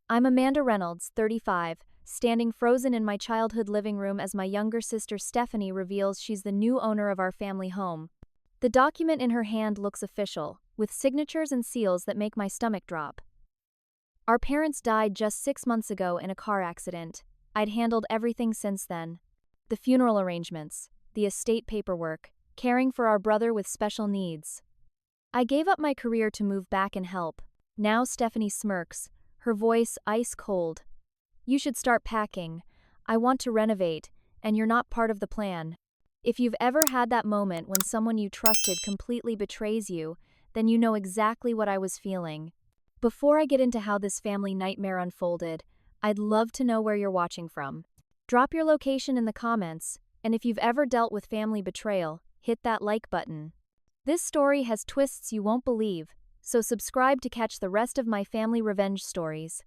I'm Amanda Reynolds, 35, standing frozen in my childhood living room as my younger sister Stephanie reveals she's the new owner of our family home. The document in her hand looks official, with signatures and seals that make my stomach drop. Our parents died just 6 months ago in a car accident. I'd handled everything since then. The funeral arrangements, the estate paperwork, caring for our brother with special needs. I gave up my career to move back and help. Now Stephanie smirks, her voice ice cold. You should start packing. I want to renovate, and you're not part of the plan. If you've ever had that moment when someone you trusted completely betrays you, then you know exactly what I was feeling. Before I get into how this family nightmare unfolded, I'd love to know where you're watching from. Drop your location in the comments, and if you've ever dealt with family betrayal, hit that like button. This story has twists you won't believe, so subscribe to catch the rest of my family revenge stories.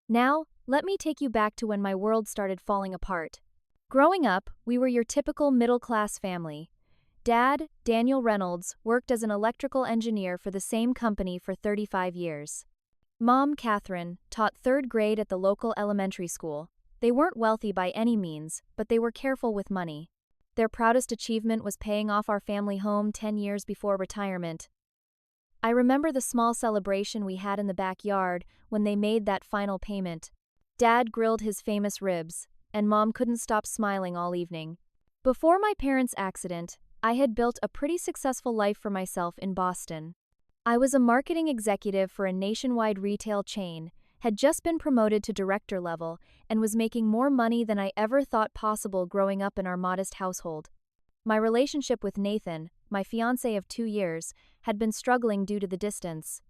Now, let me take you back to when my world started falling apart. Growing up, we were your typical middle-class family. Dad, Daniel Reynolds, worked as an electrical engineer for the same company for 35 years. Mom, Catherine, taught 3rd grade at the local elementary school. They weren't wealthy by any means, but they were careful with money. Their proudest achievement was paying off our family home 10 years before retirement. I remember the small celebration we had in the backyard when they made that final payment. Dad grilled his famous ribs, and Mom couldn't stop smiling all evening. Before my parents' accident, I had built a pretty successful life for myself in Boston. I was a marketing executive for a nationwide retail chain, had just been promoted to director level, and was making more money than I ever thought possible growing up in our modest household. My relationship with Nathan, my fiancé of 2 years, had been struggling due to the distance.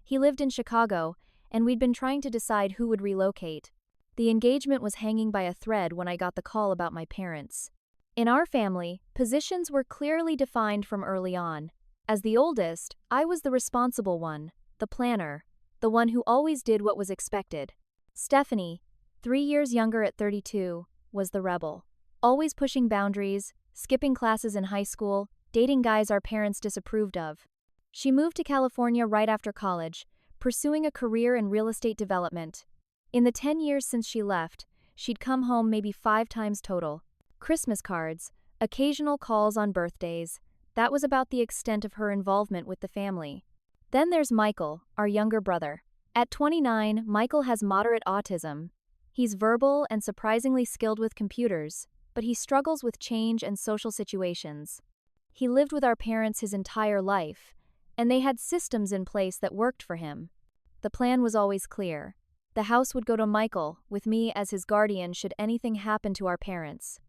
He lived in Chicago, and we'd been trying to decide who would relocate. The engagement was hanging by a thread when I got the call about my parents. In our family, positions were clearly defined from early on. As the oldest, I was the responsible one, the planner, the one who always did what was expected. Stephanie, 3 years younger at 32, was the rebel, always pushing boundaries, skipping classes in high school, dating guys our parents disapproved of. She moved to California right after college, pursuing a career in real estate development. In the 10 years since she left, she'd come home maybe 5 times total. Christmas cards, occasional calls on birthdays. That was about the extent of her involvement with the family. Then there's Michael, our younger brother. At 29, Michael has moderate autism. He's verbal and surprisingly skilled with computers, but he struggles with change and social situations. He lived with our parents his entire life, and they had systems in place that worked for him. The plan was always clear. The house would go to Michael, with me as his guardian should anything happen to our parents.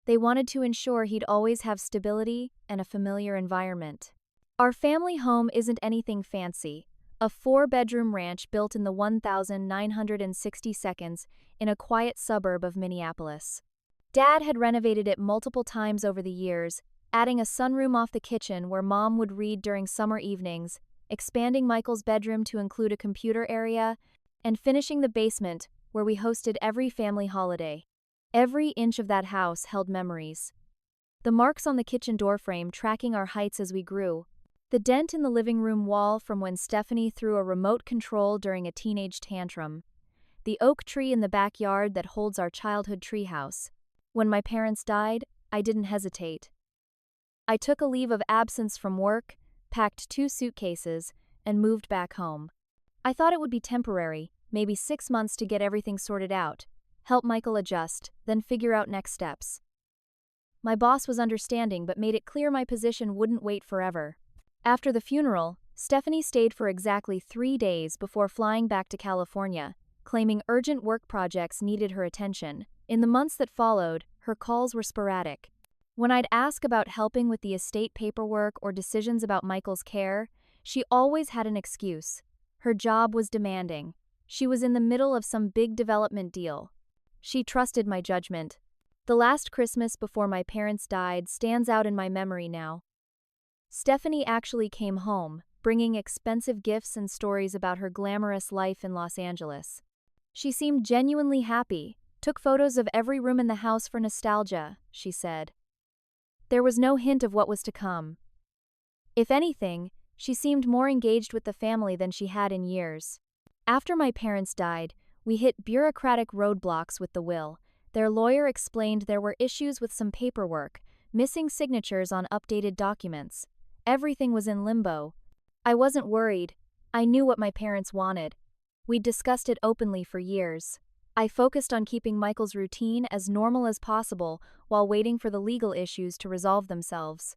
They wanted to ensure he'd always have stability and a familiar environment. Our family home isn't anything fancy, a 4-bedroom ranch built in the 1960 seconds in a quiet suburb of Minneapolis. Dad had renovated it multiple times over the years, adding a sunroom off the kitchen where Mom would read during summer evenings, expanding Michael's bedroom to include a computer area, and finishing the basement where we hosted every family holiday. Every inch of that house held memories. The marks on the kitchen doorframe tracking our heights as we grew, the dent in the living room wall from when Stephanie threw a remote control during a teenage tantrum, the oak tree in the backyard that holds our childhood treehouse. When my parents died, I didn't hesitate. I took a leave of absence from work, packed 2 suitcases, and moved back home. I thought it would be temporary, maybe 6 months to get everything sorted out, help Michael adjust, then figure out next steps. My boss was understanding but made it clear my position wouldn't wait forever. After the funeral, Stephanie stayed for exactly 3 days before flying back to California, claiming urgent work projects needed her attention. In the months that followed, her calls were sporadic. When I'd ask about helping with the estate paperwork or decisions about Michael's care, she always had an excuse. Her job was demanding. She was in the middle of some big development deal. She trusted my judgment. The last Christmas before my parents died stands out in my memory now. Stephanie actually came home, bringing expensive gifts and stories about her glamorous life in Los Angeles. She seemed genuinely happy, took photos of every room in the house for nostalgia, she said. There was no hint of what was to come. If anything, she seemed more engaged with the family than she had in years. After my parents died, we hit bureaucratic roadblocks with the will. Their lawyer explained there were issues with some paperwork, missing signatures on updated documents. Everything was in limbo. I wasn't worried. I knew what my parents wanted. We'd discussed it openly for years. I focused on keeping Michael's routine as normal as possible while waiting for the legal issues to resolve themselves.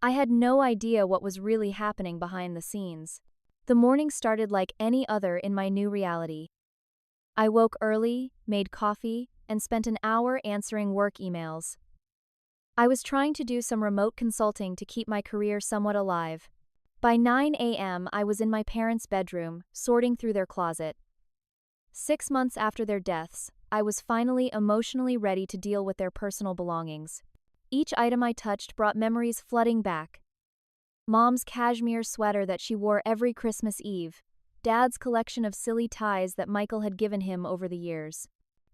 I had no idea what was really happening behind the scenes. The morning started like any other in my new reality. I woke early, made coffee, and spent an hour answering work emails. I was trying to do some remote consulting to keep my career somewhat alive. By 9 a.m., I was in my parents' bedroom, sorting through their closet. 6 months after their deaths, I was finally emotionally ready to deal with their personal belongings. Each item I touched brought memories flooding back. Mom's cashmere sweater that she wore every Christmas Eve. Dad's collection of silly ties that Michael had given him over the years.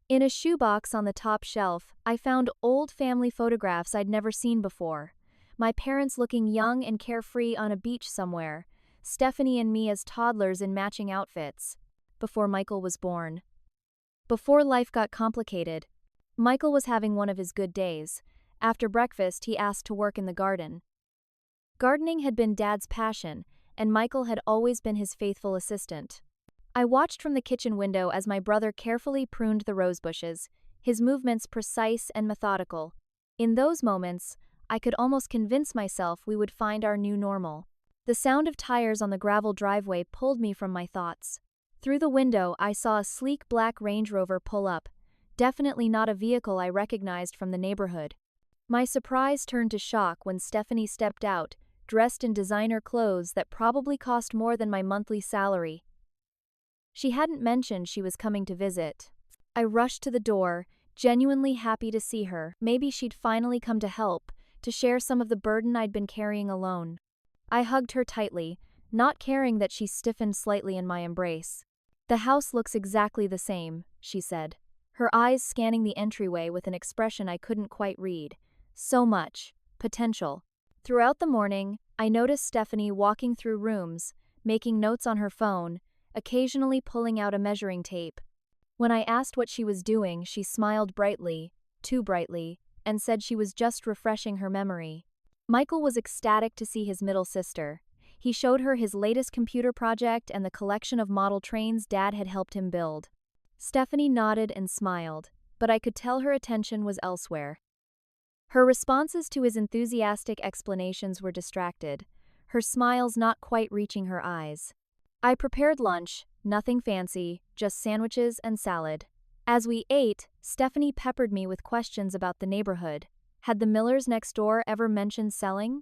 In a shoebox on the top shelf, I found old family photographs I'd never seen before. My parents looking young and carefree on a beach somewhere. Stephanie and me as toddlers in matching outfits. Before Michael was born. Before life got complicated. Michael was having one of his good days. After breakfast, he asked to work in the garden. Gardening had been Dad's passion, and Michael had always been his faithful assistant. I watched from the kitchen window as my brother carefully pruned the rose bushes, his movements precise and methodical. In those moments, I could almost convince myself we would find our new normal. The sound of tires on the gravel driveway pulled me from my thoughts. Through the window, I saw a sleek black Range Rover pull up, definitely not a vehicle I recognized from the neighborhood. My surprise turned to shock when Stephanie stepped out, dressed in designer clothes that probably cost more than my monthly salary. She hadn't mentioned she was coming to visit. I rushed to the door, genuinely happy to see her. Maybe she'd finally come to help, to share some of the burden I'd been carrying alone. I hugged her tightly, not caring that she stiffened slightly in my embrace. "The house looks exactly the same," she said, her eyes scanning the entryway with an expression I couldn't quite read. So much potential. Throughout the morning, I noticed Stephanie walking through rooms, making notes on her phone, occasionally pulling out a measuring tape. When I asked what she was doing, she smiled brightly, too brightly, and said she was just refreshing her memory. Michael was ecstatic to see his middle sister. He showed her his latest computer project and the collection of model trains Dad had helped him build. Stephanie nodded and smiled, but I could tell her attention was elsewhere. Her responses to his enthusiastic explanations were distracted, her smiles not quite reaching her eyes. I prepared lunch, nothing fancy, just sandwiches and salad. As we ate, Stephanie peppered me with questions about the neighborhood. Had the Millers next door ever mentioned selling?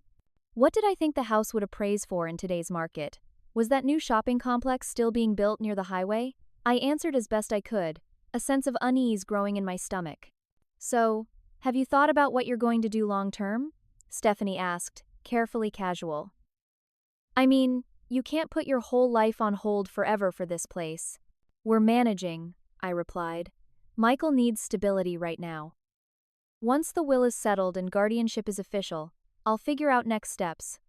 What did I think the house would appraise for in today's market? Was that new shopping complex still being built near the highway? I answered as best I could, a sense of unease growing in my stomach. "So, have you thought about what you're going to do long-term?" Stephanie asked, carefully casual. "I mean, you can't put your whole life on hold forever for this place." "We're managing," I replied. "Michael needs stability right now. Once the will is settled and guardianship is official, I'll figure out next steps."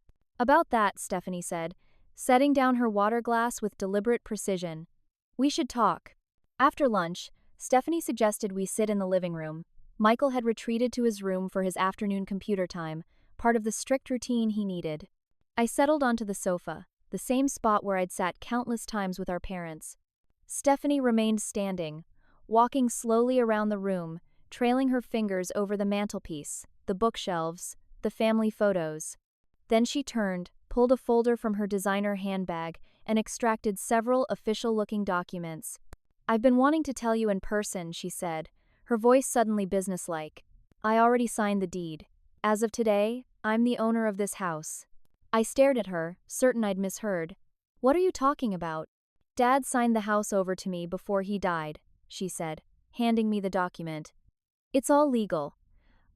"About that," Stephanie said, setting down her water glass with deliberate precision. "We should talk." After lunch, Stephanie suggested we sit in the living room. Michael had retreated to his room for his afternoon computer time, part of the strict routine he needed. I settled onto the sofa, the same spot where I'd sat countless times with our parents. Stephanie remained standing, walking slowly around the room, trailing her fingers over the mantelpiece, the bookshelves, the family photos. Then she turned, pulled a folder from her designer handbag, and extracted several official-looking documents. "I've been wanting to tell you in person," she said, her voice suddenly businesslike. "I already signed the deed. As of today, I'm the owner of this house." I stared at her, certain I'd misheard. "What are you talking about?" "Dad signed the house over to me before he died," she said, handing me the document. "It's all legal.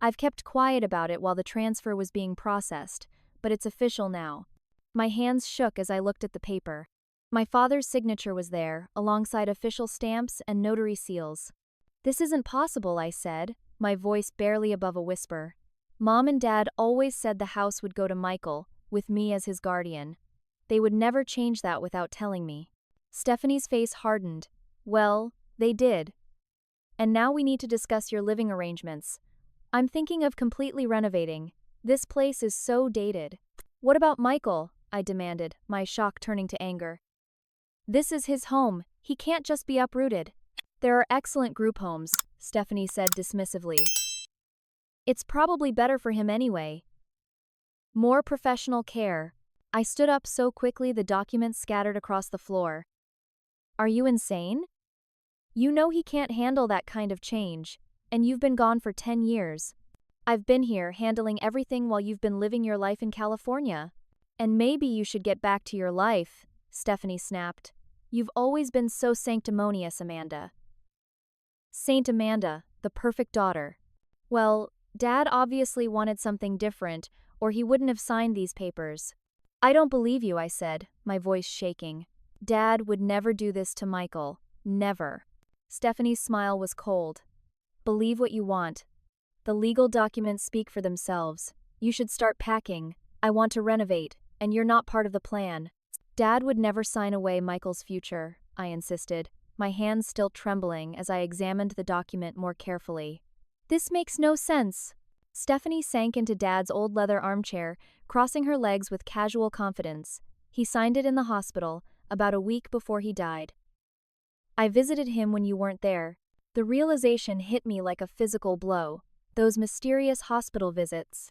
I've kept quiet about it while the transfer was being processed, but it's official now." My hands shook as I looked at the paper. My father's signature was there, alongside official stamps and notary seals. "This isn't possible," I said, my voice barely above a whisper. "Mom and Dad always said the house would go to Michael, with me as his guardian. They would never change that without telling me." Stephanie's face hardened. Well, they did. And now we need to discuss your living arrangements. I'm thinking of completely renovating. This place is so dated. What about Michael? I demanded, my shock turning to anger. This is his home. He can't just be uprooted. There are excellent group homes, Stephanie said dismissively. It's probably better for him anyway. More professional care. I stood up so quickly the documents scattered across the floor. Are you insane? You know he can't handle that kind of change, and you've been gone for 10 years. I've been here handling everything while you've been living your life in California. And maybe you should get back to your life, Stephanie snapped. You've always been so sanctimonious, Amanda. Saint Amanda, the perfect daughter. Well, Dad obviously wanted something different, or he wouldn't have signed these papers. I don't believe you, I said, my voice shaking. Dad would never do this to Michael. Never. Stephanie's smile was cold. Believe what you want. The legal documents speak for themselves. You should start packing. I want to renovate, and you're not part of the plan. Dad would never sign away Michael's future, I insisted, my hands still trembling as I examined the document more carefully. This makes no sense. Stephanie sank into Dad's old leather armchair, crossing her legs with casual confidence. He signed it in the hospital, about a week before he died. I visited him when you weren't there. The realization hit me like a physical blow. Those mysterious hospital visits.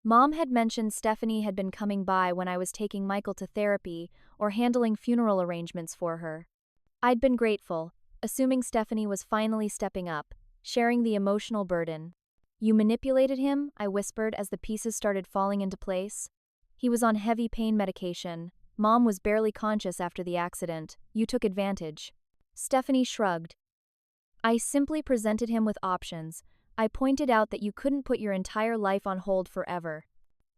Mom had mentioned Stephanie had been coming by when I was taking Michael to therapy or handling funeral arrangements for her. I'd been grateful, assuming Stephanie was finally stepping up, sharing the emotional burden. You manipulated him, I whispered as the pieces started falling into place. He was on heavy pain medication. Mom was barely conscious after the accident. You took advantage. Stephanie shrugged. I simply presented him with options. I pointed out that you couldn't put your entire life on hold forever.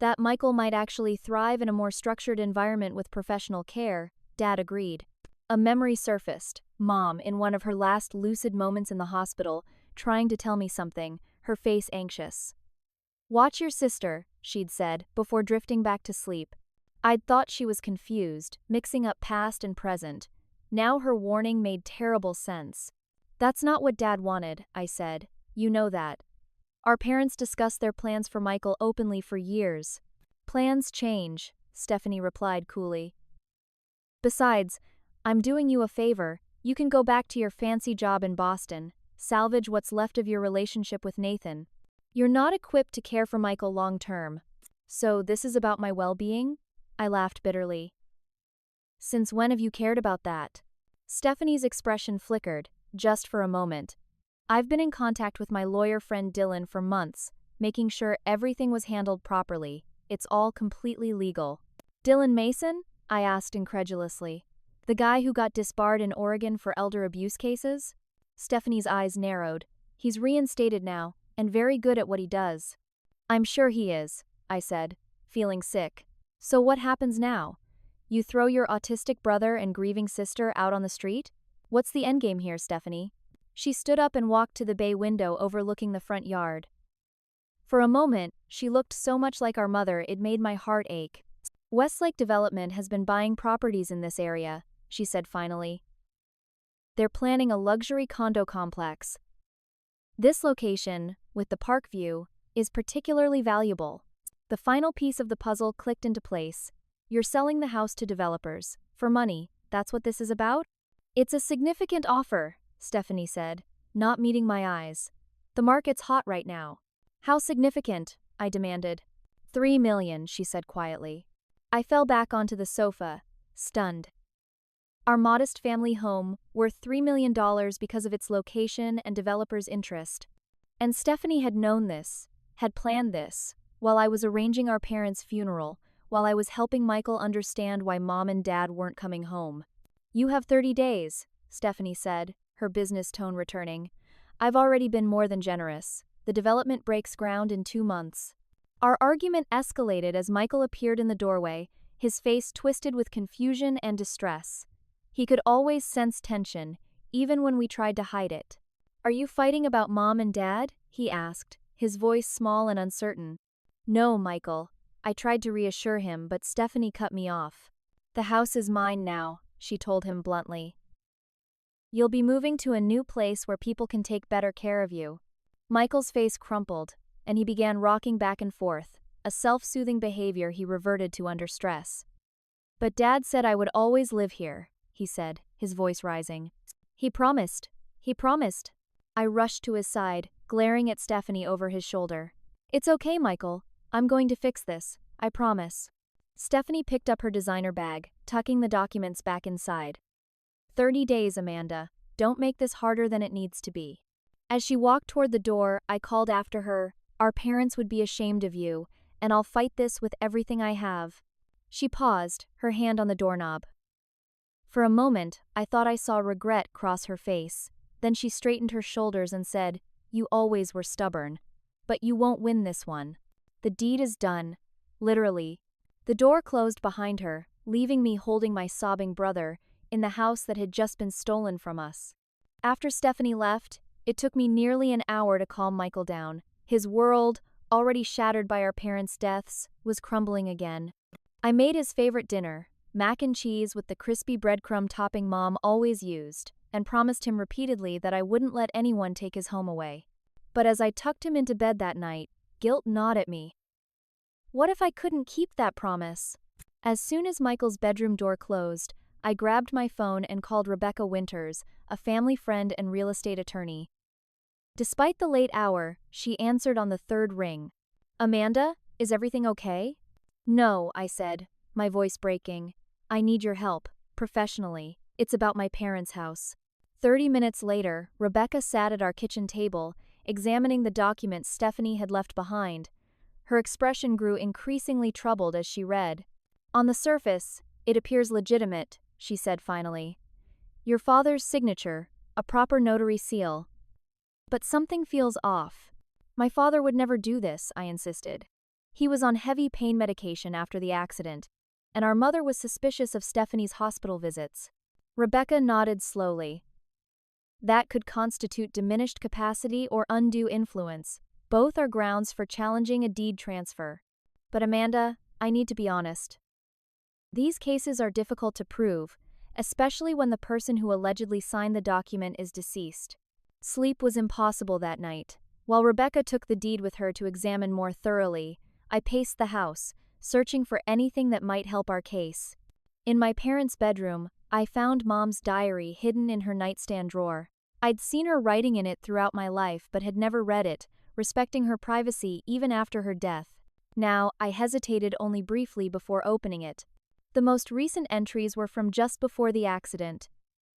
That Michael might actually thrive in a more structured environment with professional care, Dad agreed. A memory surfaced, Mom, in one of her last lucid moments in the hospital, trying to tell me something, her face anxious. Watch your sister, she'd said, before drifting back to sleep. I'd thought she was confused, mixing up past and present. Now her warning made terrible sense. That's not what Dad wanted, I said. You know that. Our parents discussed their plans for Michael openly for years. Plans change, Stephanie replied coolly. Besides, I'm doing you a favor. You can go back to your fancy job in Boston, salvage what's left of your relationship with Nathan. You're not equipped to care for Michael long term. So this is about my well-being? I laughed bitterly. Since when have you cared about that? Stephanie's expression flickered, just for a moment. I've been in contact with my lawyer friend Dylan for months, making sure everything was handled properly. It's all completely legal. Dylan Mason? I asked incredulously. The guy who got disbarred in Oregon for elder abuse cases? Stephanie's eyes narrowed. He's reinstated now, and very good at what he does. I'm sure he is, I said, feeling sick. So what happens now? You throw your autistic brother and grieving sister out on the street? What's the endgame here, Stephanie? She stood up and walked to the bay window overlooking the front yard. For a moment, she looked so much like our mother it made my heart ache. Westlake Development has been buying properties in this area, she said finally. They're planning a luxury condo complex. This location, with the park view, is particularly valuable. The final piece of the puzzle clicked into place. You're selling the house to developers. For money, that's what this is about? It's a significant offer, Stephanie said, not meeting my eyes. The market's hot right now. How significant? I demanded. $3 million, she said quietly. I fell back onto the sofa, stunned. Our modest family home, worth $3 million because of its location and developers' interest. And Stephanie had known this, had planned this, while I was arranging our parents' funeral, while I was helping Michael understand why Mom and Dad weren't coming home. You have 30 days, Stephanie said, her business tone returning. I've already been more than generous. The development breaks ground in 2 months. Our argument escalated as Michael appeared in the doorway, his face twisted with confusion and distress. He could always sense tension, even when we tried to hide it. Are you fighting about Mom and Dad? He asked, his voice small and uncertain. No, Michael. I tried to reassure him, but Stephanie cut me off. The house is mine now. she told him bluntly. You'll be moving to a new place where people can take better care of you. Michael's face crumpled, and he began rocking back and forth, a self-soothing behavior he reverted to under stress. But Dad said I would always live here, he said, his voice rising. He promised. He promised. I rushed to his side, glaring at Stephanie over his shoulder. It's okay, Michael. I'm going to fix this, I promise. Stephanie picked up her designer bag, tucking the documents back inside. 30 days, Amanda. Don't make this harder than it needs to be. As she walked toward the door, I called after her, Our parents would be ashamed of you, and I'll fight this with everything I have. She paused, her hand on the doorknob. For a moment, I thought I saw regret cross her face. Then she straightened her shoulders and said, You always were stubborn. But you won't win this one. The deed is done. Literally. The door closed behind her, leaving me holding my sobbing brother in the house that had just been stolen from us. After Stephanie left, it took me nearly an hour to calm Michael down. His world, already shattered by our parents' deaths, was crumbling again. I made his favorite dinner, mac and cheese with the crispy breadcrumb topping Mom always used, and promised him repeatedly that I wouldn't let anyone take his home away. But as I tucked him into bed that night, guilt gnawed at me. What if I couldn't keep that promise? As soon as Michael's bedroom door closed, I grabbed my phone and called Rebecca Winters, a family friend and real estate attorney. Despite the late hour, she answered on the third ring. Amanda, is everything okay? No, I said, my voice breaking. I need your help, professionally. It's about my parents' house. 30 minutes later, Rebecca sat at our kitchen table, examining the documents Stephanie had left behind. Her expression grew increasingly troubled as she read. On the surface, it appears legitimate, she said finally. Your father's signature, a proper notary seal. But something feels off. My father would never do this, I insisted. He was on heavy pain medication after the accident, and our mother was suspicious of Stephanie's hospital visits. Rebecca nodded slowly. That could constitute diminished capacity or undue influence. Both are grounds for challenging a deed transfer. But Amanda, I need to be honest. These cases are difficult to prove, especially when the person who allegedly signed the document is deceased. Sleep was impossible that night. While Rebecca took the deed with her to examine more thoroughly, I paced the house, searching for anything that might help our case. In my parents' bedroom, I found Mom's diary hidden in her nightstand drawer. I'd seen her writing in it throughout my life but had never read it, respecting her privacy even after her death. Now, I hesitated only briefly before opening it. The most recent entries were from just before the accident.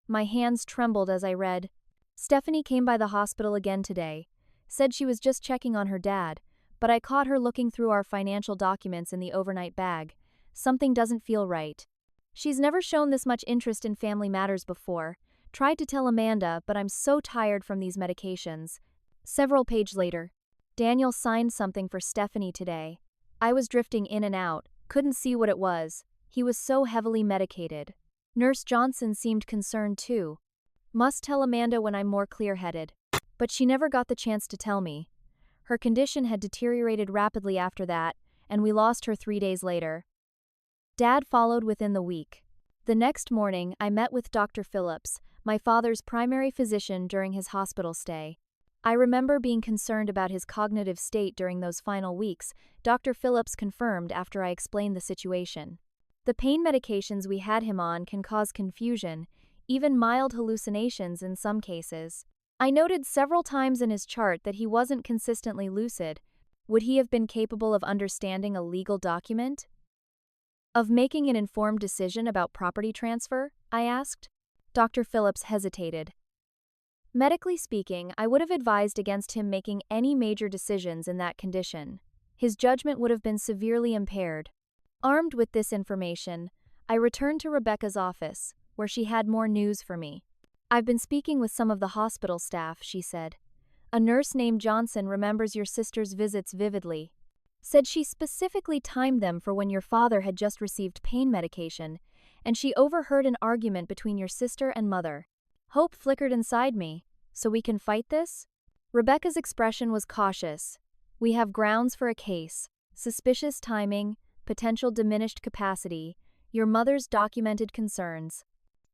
My hands trembled as I read. Stephanie came by the hospital again today, said she was just checking on her dad, but I caught her looking through our financial documents in the overnight bag. Something doesn't feel right. She's never shown this much interest in family matters before. Tried to tell Amanda, but I'm so tired from these medications. Several pages later, Daniel signed something for Stephanie today. I was drifting in and out, couldn't see what it was. He was so heavily medicated. Nurse Johnson seemed concerned too. Must tell Amanda when I'm more clear-headed. But she never got the chance to tell me. Her condition had deteriorated rapidly after that, and we lost her 3 days later. Dad followed within the week. The next morning, I met with Dr. Phillips, my father's primary physician during his hospital stay. I remember being concerned about his cognitive state during those final weeks. Dr. Phillips confirmed after I explained the situation. The pain medications we had him on can cause confusion, even mild hallucinations in some cases. I noted several times in his chart that he wasn't consistently lucid. Would he have been capable of understanding a legal document? Of making an informed decision about property transfer? I asked. Dr. Phillips hesitated. Medically speaking, I would have advised against him making any major decisions in that condition. His judgment would have been severely impaired. Armed with this information, I returned to Rebecca's office, where she had more news for me. I've been speaking with some of the hospital staff, she said. A nurse named Johnson remembers your sister's visits vividly. Said she specifically timed them for when your father had just received pain medication, and she overheard an argument between your sister and mother. Hope flickered inside me. So we can fight this? Rebecca's expression was cautious. We have grounds for a case. Suspicious timing, potential diminished capacity, your mother's documented concerns.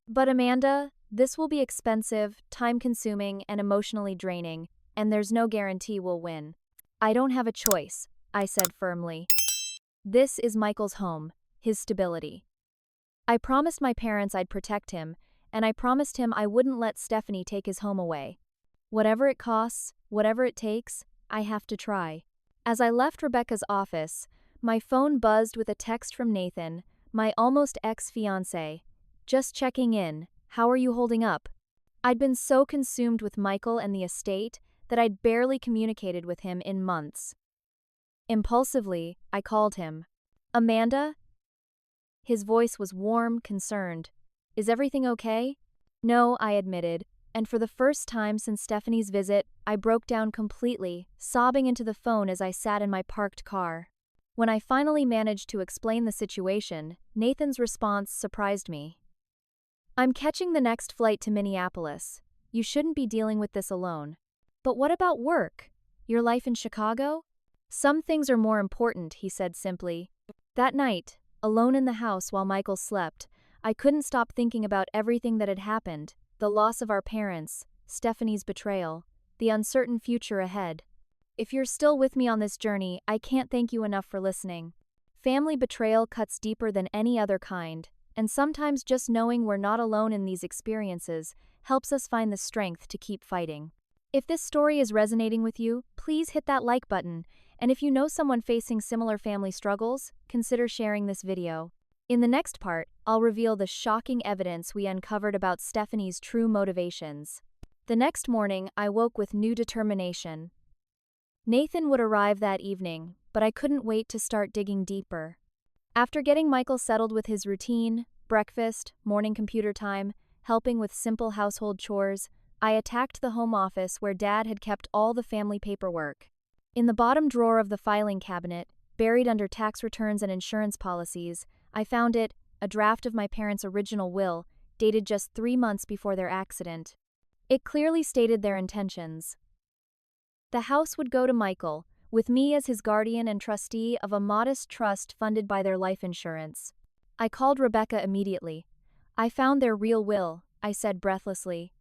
But Amanda, this will be expensive, time-consuming, and emotionally draining, and there's no guarantee we'll win. I don't have a choice, I said firmly. This is Michael's home, his stability. I promised my parents I'd protect him, and I promised him I wouldn't let Stephanie take his home away. Whatever it costs, whatever it takes, I have to try. As I left Rebecca's office, my phone buzzed with a text from Nathan, my almost ex-fiancé. Just checking in, how are you holding up? I'd been so consumed with Michael and the estate that I'd barely communicated with him in months. Impulsively, I called him. Amanda? His voice was warm, concerned. Is everything okay? No, I admitted, and for the first time since Stephanie's visit, I broke down completely, sobbing into the phone as I sat in my parked car. When I finally managed to explain the situation, Nathan's response surprised me. I'm catching the next flight to Minneapolis. You shouldn't be dealing with this alone. But what about work? Your life in Chicago? Some things are more important, he said simply. That night, alone in the house while Michael slept, I couldn't stop thinking about everything that had happened, the loss of our parents, Stephanie's betrayal, the uncertain future ahead. If you're still with me on this journey, I can't thank you enough for listening. Family betrayal cuts deeper than any other kind, and sometimes just knowing we're not alone in these experiences helps us find the strength to keep fighting. If this story is resonating with you, please hit that like button, and if you know someone facing similar family struggles, consider sharing this video. In the next part, I'll reveal the shocking evidence we uncovered about Stephanie's true motivations. The next morning, I woke with new determination. Nathan would arrive that evening, but I couldn't wait to start digging deeper. After getting Michael settled with his routine, breakfast, morning computer time, helping with simple household chores, I attacked the home office where Dad had kept all the family paperwork. In the bottom drawer of the filing cabinet, buried under tax returns and insurance policies, I found it, a draft of my parents' original will, dated just 3 months before their accident. It clearly stated their intentions. The house would go to Michael, with me as his guardian and trustee of a modest trust funded by their life insurance. I called Rebecca immediately. I found their real will, I said breathlessly.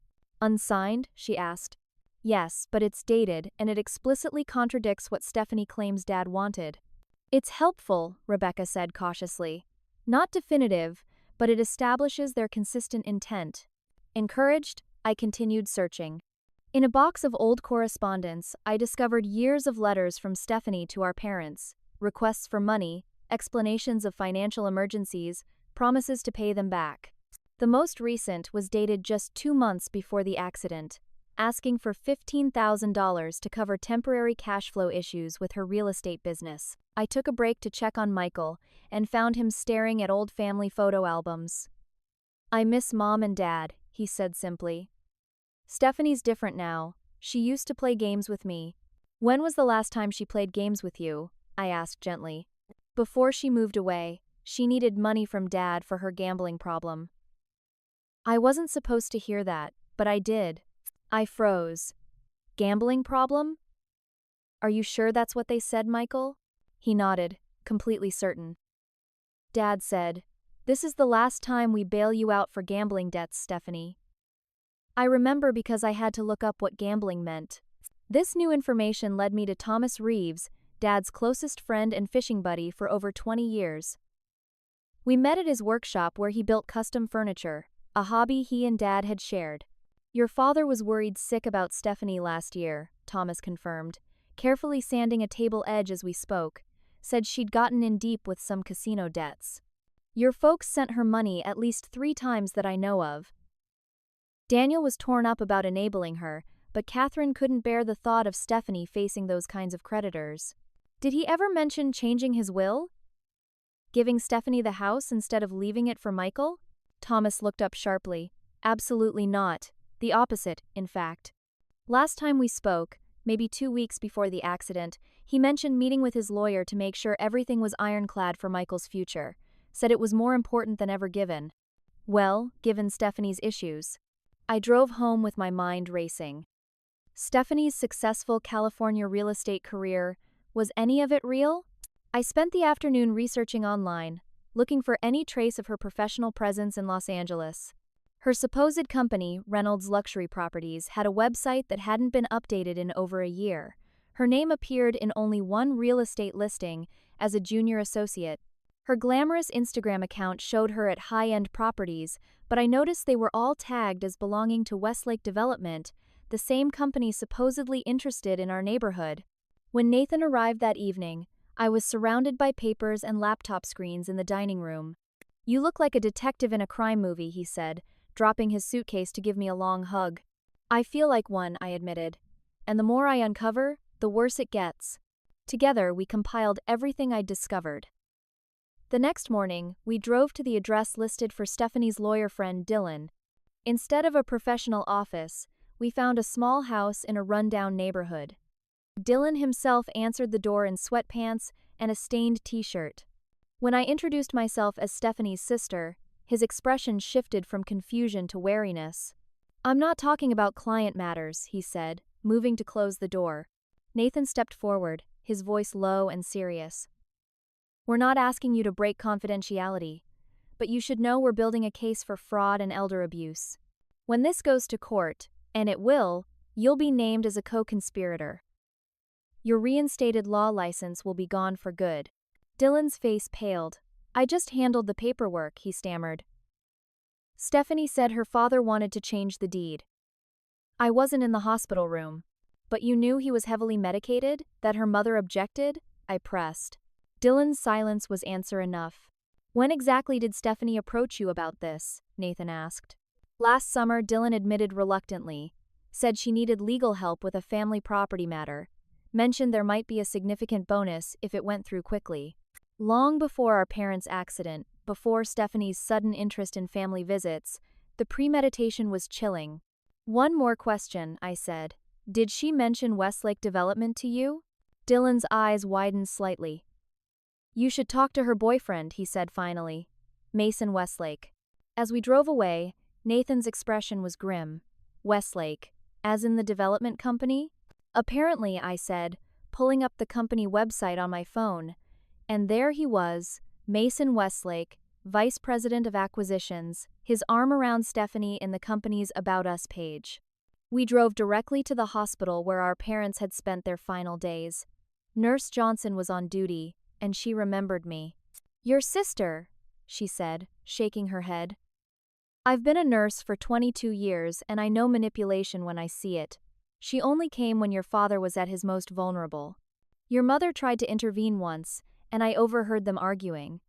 Unsigned? She asked. Yes, but it's dated, and it explicitly contradicts what Stephanie claims Dad wanted. It's helpful, Rebecca said cautiously. Not definitive, but it establishes their consistent intent. Encouraged, I continued searching. In a box of old correspondence, I discovered years of letters from Stephanie to our parents, requests for money, explanations of financial emergencies, promises to pay them back. The most recent was dated just 2 months before the accident, asking for $15,000 to cover temporary cash flow issues with her real estate business. I took a break to check on Michael and found him staring at old family photo albums. I miss Mom and Dad, he said simply. Stephanie's different now. She used to play games with me. When was the last time she played games with you? I asked gently. Before she moved away, she needed money from Dad for her gambling problem. I wasn't supposed to hear that, but I did. I froze. Gambling problem? Are you sure that's what they said, Michael? He nodded, completely certain. Dad said, "This is the last time we bail you out for gambling debts, Stephanie." I remember because I had to look up what gambling meant. This new information led me to Thomas Reeves, Dad's closest friend and fishing buddy for over 20 years. We met at his workshop where he built custom furniture, a hobby he and Dad had shared. Your father was worried sick about Stephanie last year, Thomas confirmed, carefully sanding a table edge as we spoke, said she'd gotten in deep with some casino debts. Your folks sent her money at least 3 times that I know of. Daniel was torn up about enabling her, but Catherine couldn't bear the thought of Stephanie facing those kinds of creditors. Did he ever mention changing his will? Giving Stephanie the house instead of leaving it for Michael? Thomas looked up sharply. Absolutely not. The opposite, in fact. Last time we spoke, maybe 2 weeks before the accident, he mentioned meeting with his lawyer to make sure everything was ironclad for Michael's future. Said it was more important than ever given. Well, given Stephanie's issues. I drove home with my mind racing. Stephanie's successful California real estate career, was any of it real? I spent the afternoon researching online, looking for any trace of her professional presence in Los Angeles. Her supposed company, Reynolds Luxury Properties, had a website that hadn't been updated in over a year. Her name appeared in only one real estate listing as a junior associate. Her glamorous Instagram account showed her at high-end properties, but I noticed they were all tagged as belonging to Westlake Development, the same company supposedly interested in our neighborhood. When Nathan arrived that evening, I was surrounded by papers and laptop screens in the dining room. "You look like a detective in a crime movie," he said, dropping his suitcase to give me a long hug. "I feel like one," I admitted. "And the more I uncover, the worse it gets." Together, we compiled everything I'd discovered. The next morning, we drove to the address listed for Stephanie's lawyer friend Dylan. Instead of a professional office, we found a small house in a rundown neighborhood. Dylan himself answered the door in sweatpants and a stained t-shirt. When I introduced myself as Stephanie's sister, his expression shifted from confusion to wariness. "I'm not talking about client matters," he said, moving to close the door. Nathan stepped forward, his voice low and serious. "We're not asking you to break confidentiality, but you should know we're building a case for fraud and elder abuse. When this goes to court, and it will, you'll be named as a co-conspirator. Your reinstated law license will be gone for good." Dylan's face paled. "I just handled the paperwork," he stammered. "Stephanie said her father wanted to change the deed." "I wasn't in the hospital room." "But you knew he was heavily medicated? That her mother objected?" I pressed. Dylan's silence was answer enough. "When exactly did Stephanie approach you about this?" Nathan asked. "Last summer," Dylan admitted reluctantly. "Said she needed legal help with a family property matter. Mentioned there might be a significant bonus if it went through quickly. Long before our parents' accident, before Stephanie's sudden interest in family visits, the premeditation was chilling." "One more question," I said. "Did she mention Westlake Development to you?" Dylan's eyes widened slightly. "You should talk to her boyfriend," he said finally. "Mason Westlake." As we drove away, Nathan's expression was grim. "Westlake, as in the development company?" "Apparently," I said, pulling up the company website on my phone. And there he was, Mason Westlake, Vice President of Acquisitions, his arm around Stephanie in the company's About Us page. We drove directly to the hospital where our parents had spent their final days. Nurse Johnson was on duty, and she remembered me. "Your sister," she said, shaking her head. "I've been a nurse for 22 years, and I know manipulation when I see it. She only came when your father was at his most vulnerable. Your mother tried to intervene once, and I overheard them arguing.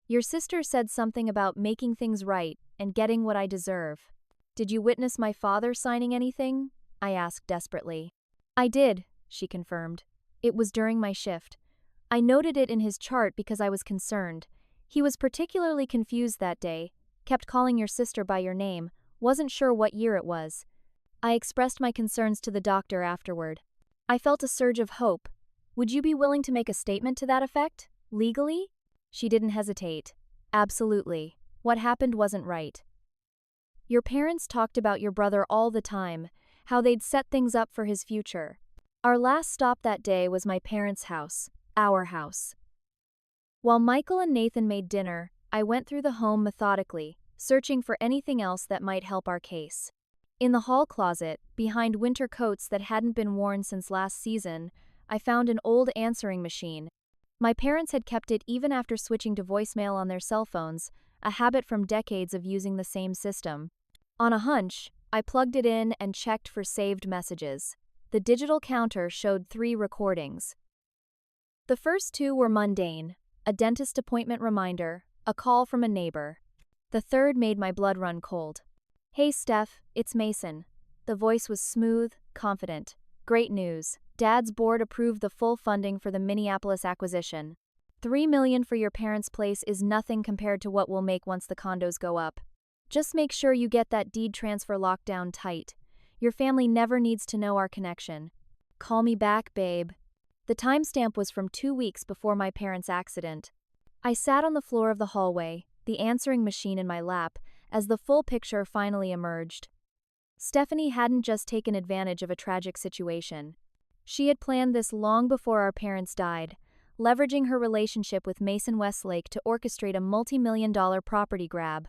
Your sister said something about making things right and getting what I deserve. Did you witness my father signing anything?" I asked desperately. "I did," she confirmed. "It was during my shift. I noted it in his chart because I was concerned. He was particularly confused that day, kept calling your sister by your name, wasn't sure what year it was. I expressed my concerns to the doctor afterward. I felt a surge of hope. Would you be willing to make a statement to that effect? Legally?" She didn't hesitate. "Absolutely. What happened wasn't right. Your parents talked about your brother all the time, how they'd set things up for his future. Our last stop that day was my parents' house, our house. While Michael and Nathan made dinner, I went through the home methodically, searching for anything else that might help our case. In the hall closet, behind winter coats that hadn't been worn since last season, I found an old answering machine. My parents had kept it even after switching to voicemail on their cell phones, a habit from decades of using the same system. On a hunch, I plugged it in and checked for saved messages. The digital counter showed 3 recordings. The first 2 were mundane, a dentist appointment reminder, a call from a neighbor. The third made my blood run cold. "Hey Steph, it's Mason." The voice was smooth, confident. "Great news. Dad's board approved the full funding for the Minneapolis acquisition. $3 million for your parents' place is nothing compared to what we'll make once the condos go up. Just make sure you get that deed transfer locked down tight. Your family never needs to know our connection. Call me back, babe." The timestamp was from 2 weeks before my parents' accident. I sat on the floor of the hallway, the answering machine in my lap, as the full picture finally emerged. Stephanie hadn't just taken advantage of a tragic situation. She had planned this long before our parents died, leveraging her relationship with Mason Westlake to orchestrate a multi-million-dollar property grab.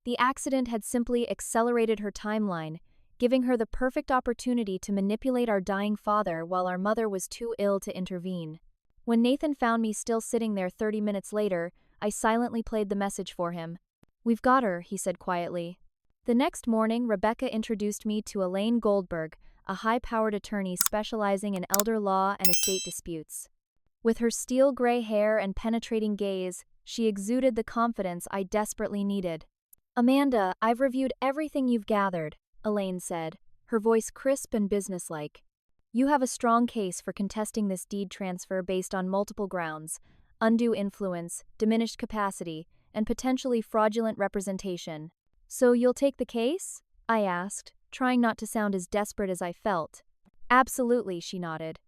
The accident had simply accelerated her timeline, giving her the perfect opportunity to manipulate our dying father while our mother was too ill to intervene. When Nathan found me still sitting there 30 minutes later, I silently played the message for him. "We've got her," he said quietly. The next morning, Rebecca introduced me to Elaine Goldberg, a high-powered attorney specializing in elder law and estate disputes. With her steel gray hair and penetrating gaze, she exuded the confidence I desperately needed. "Amanda, I've reviewed everything you've gathered," Elaine said, her voice crisp and businesslike. "You have a strong case for contesting this deed transfer based on multiple grounds: undue influence, diminished capacity, and potentially fraudulent representation. So you'll take the case?" I asked, trying not to sound as desperate as I felt. "Absolutely," she nodded.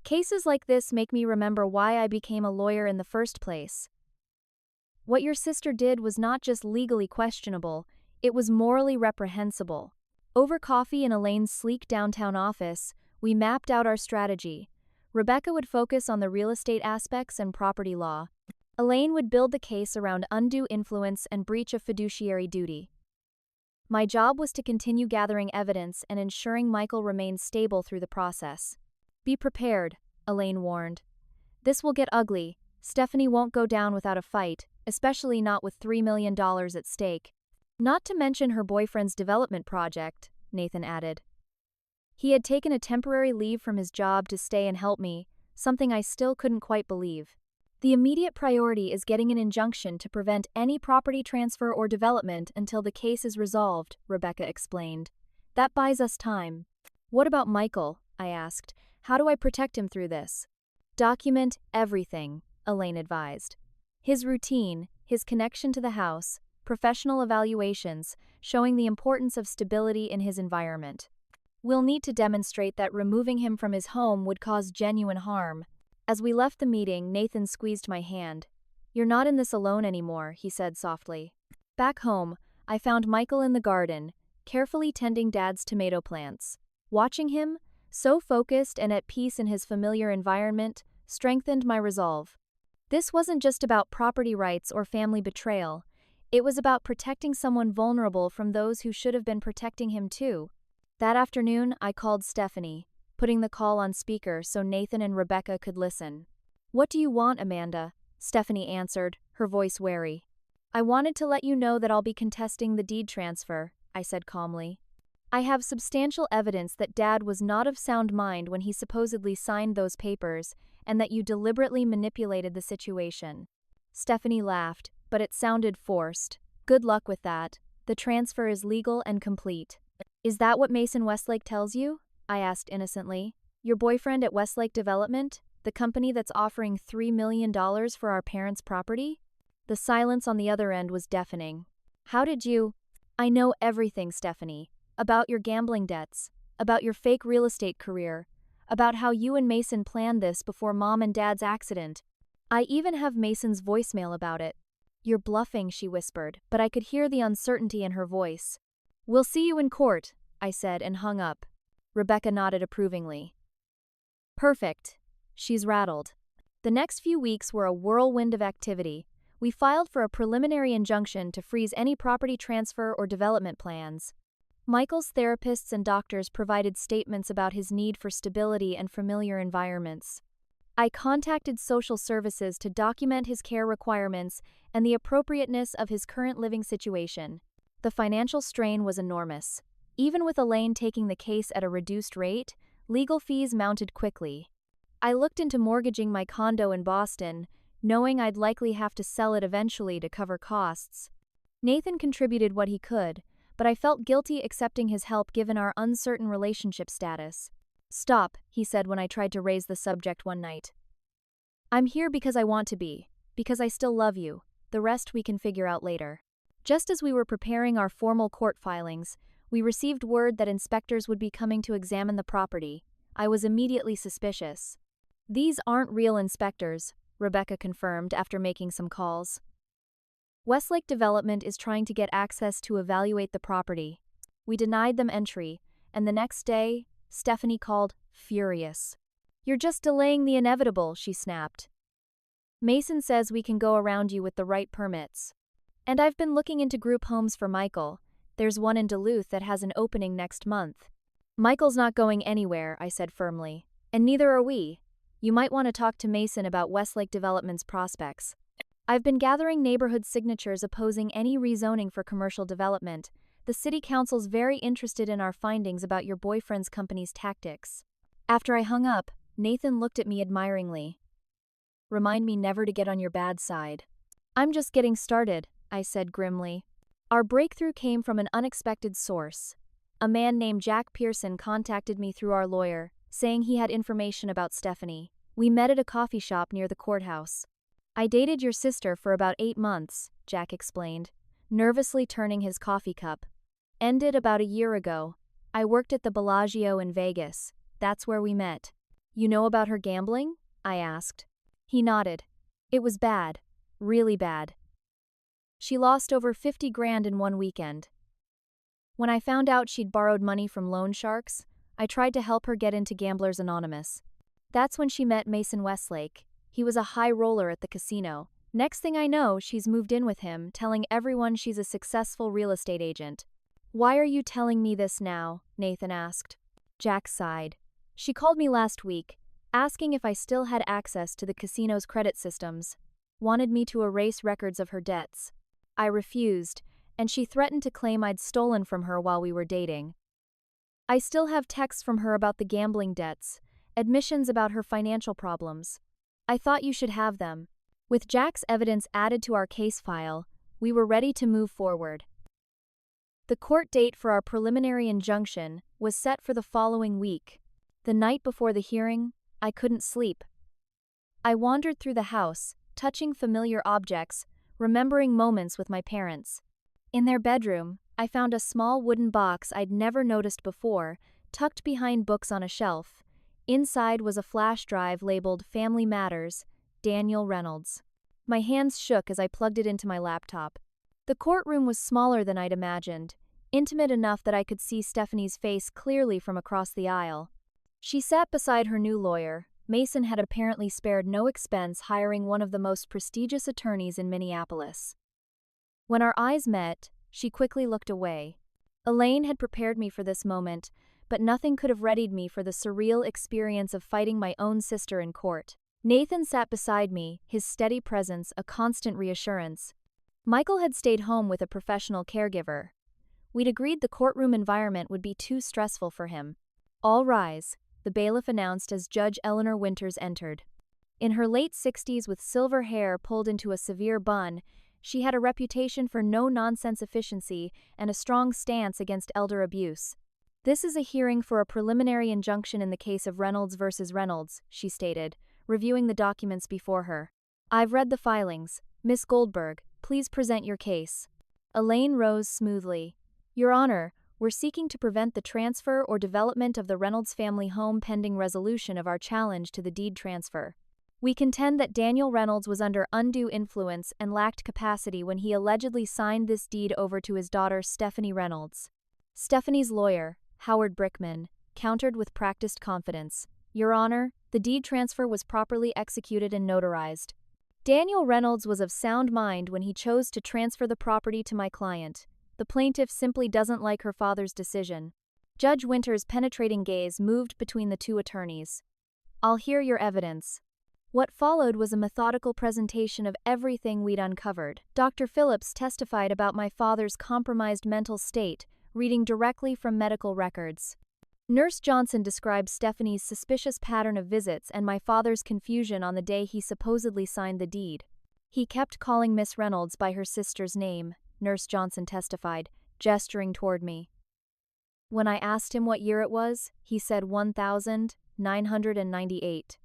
"Cases like this make me remember why I became a lawyer in the first place. What your sister did was not just legally questionable, it was morally reprehensible." Over coffee in Elaine's sleek downtown office, we mapped out our strategy. Rebecca would focus on the real estate aspects and property law. Elaine would build the case around undue influence and breach of fiduciary duty. My job was to continue gathering evidence and ensuring Michael remained stable through the process. "Be prepared," Elaine warned. "This will get ugly. Stephanie won't go down without a fight, especially not with $3 million at stake. Not to mention her boyfriend's development project," Nathan added. He had taken a temporary leave from his job to stay and help me, something I still couldn't quite believe. "The immediate priority is getting an injunction to prevent any property transfer or development until the case is resolved," Rebecca explained. "That buys us time." "What about Michael?" I asked. "How do I protect him through this?" "Document everything," Elaine advised. "His routine, his connection to the house, professional evaluations, showing the importance of stability in his environment. We'll need to demonstrate that removing him from his home would cause genuine harm." As we left the meeting, Nathan squeezed my hand. "You're not in this alone anymore," he said softly. Back home, I found Michael in the garden, carefully tending Dad's tomato plants. Watching him, so focused and at peace in his familiar environment, strengthened my resolve. This wasn't just about property rights or family betrayal. It was about protecting someone vulnerable from those who should have been protecting him too. That afternoon, I called Stephanie, putting the call on speaker so Nathan and Rebecca could listen. "What do you want, Amanda?" Stephanie answered, her voice wary. "I wanted to let you know that I'll be contesting the deed transfer," I said calmly. "I have substantial evidence that Dad was not of sound mind when he supposedly signed those papers, and that you deliberately manipulated the situation." Stephanie laughed, but it sounded forced. "Good luck with that. The transfer is legal and complete." "Is that what Mason Westlake tells you?" I asked innocently. "Your boyfriend at Westlake Development, the company that's offering $3 million for our parents' property?" The silence on the other end was deafening. "How did you—" "I know everything, Stephanie. About your gambling debts, about your fake real estate career, about how you and Mason planned this before Mom and Dad's accident. I even have Mason's voicemail about it." "You're bluffing," she whispered, but I could hear the uncertainty in her voice. "We'll see you in court," I said and hung up. Rebecca nodded approvingly. "Perfect. She's rattled." The next few weeks were a whirlwind of activity. We filed for a preliminary injunction to freeze any property transfer or development plans. Michael's therapists and doctors provided statements about his need for stability and familiar environments. I contacted social services to document his care requirements and the appropriateness of his current living situation. The financial strain was enormous. Even with Elaine taking the case at a reduced rate, legal fees mounted quickly. I looked into mortgaging my condo in Boston, knowing I'd likely have to sell it eventually to cover costs. Nathan contributed what he could, but I felt guilty accepting his help given our uncertain relationship status. "Stop," he said when I tried to raise the subject one night. "I'm here because I want to be, because I still love you. The rest we can figure out later." Just as we were preparing our formal court filings, we received word that inspectors would be coming to examine the property. I was immediately suspicious. "These aren't real inspectors," Rebecca confirmed after making some calls. "Westlake Development is trying to get access to evaluate the property." We denied them entry, and the next day, Stephanie called, furious. "You're just delaying the inevitable," she snapped. "Mason says we can go around you with the right permits." And I've been looking into group homes for Michael. There's one in Duluth that has an opening next month. Michael's not going anywhere, I said firmly. And neither are we. You might want to talk to Mason about Westlake Development's prospects. I've been gathering neighborhood signatures opposing any rezoning for commercial development. The city council's very interested in our findings about your boyfriend's company's tactics. After I hung up, Nathan looked at me admiringly. Remind me never to get on your bad side. I'm just getting started, I said grimly. Our breakthrough came from an unexpected source. A man named Jack Pearson contacted me through our lawyer, saying he had information about Stephanie. We met at a coffee shop near the courthouse. I dated your sister for about 8 months, Jack explained, nervously turning his coffee cup. Ended about a year ago. I worked at the Bellagio in Vegas. That's where we met. You know about her gambling? I asked. He nodded. It was bad. Really bad. She lost over 50 grand in one weekend. When I found out she'd borrowed money from loan sharks, I tried to help her get into Gamblers Anonymous. That's when she met Mason Westlake. He was a high roller at the casino. Next thing I know, she's moved in with him, telling everyone she's a successful real estate agent. Why are you telling me this now? Nathan asked. Jack sighed. She called me last week, asking if I still had access to the casino's credit systems. Wanted me to erase records of her debts. I refused, and she threatened to claim I'd stolen from her while we were dating. I still have texts from her about the gambling debts, admissions about her financial problems. I thought you should have them. With Jack's evidence added to our case file, we were ready to move forward. The court date for our preliminary injunction was set for the following week. The night before the hearing, I couldn't sleep. I wandered through the house, touching familiar objects, remembering moments with my parents. In their bedroom, I found a small wooden box I'd never noticed before, tucked behind books on a shelf. Inside was a flash drive labeled Family Matters, Daniel Reynolds. My hands shook as I plugged it into my laptop. The courtroom was smaller than I'd imagined, intimate enough that I could see Stephanie's face clearly from across the aisle. She sat beside her new lawyer. Mason had apparently spared no expense hiring one of the most prestigious attorneys in Minneapolis. When our eyes met, she quickly looked away. Elaine had prepared me for this moment, but nothing could have readied me for the surreal experience of fighting my own sister in court. Nathan sat beside me, his steady presence a constant reassurance. Michael had stayed home with a professional caregiver. We'd agreed the courtroom environment would be too stressful for him. All rise, the bailiff announced as Judge Eleanor Winters entered. In her late 60s with silver hair pulled into a severe bun, she had a reputation for no-nonsense efficiency and a strong stance against elder abuse. This is a hearing for a preliminary injunction in the case of Reynolds versus Reynolds, she stated, reviewing the documents before her. I've read the filings. Miss Goldberg, please present your case. Elaine rose smoothly. Your Honor, we're seeking to prevent the transfer or development of the Reynolds family home pending resolution of our challenge to the deed transfer. We contend that Daniel Reynolds was under undue influence and lacked capacity when he allegedly signed this deed over to his daughter Stephanie Reynolds. Stephanie's lawyer, Howard Brickman, countered with practiced confidence. Your Honor, the deed transfer was properly executed and notarized. Daniel Reynolds was of sound mind when he chose to transfer the property to my client. The plaintiff simply doesn't like her father's decision. Judge Winters' penetrating gaze moved between the two attorneys. I'll hear your evidence. What followed was a methodical presentation of everything we'd uncovered. Dr. Phillips testified about my father's compromised mental state, reading directly from medical records. Nurse Johnson described Stephanie's suspicious pattern of visits and my father's confusion on the day he supposedly signed the deed. He kept calling Miss Reynolds by her sister's name, Nurse Johnson testified, gesturing toward me. When I asked him what year it was, he said 1998.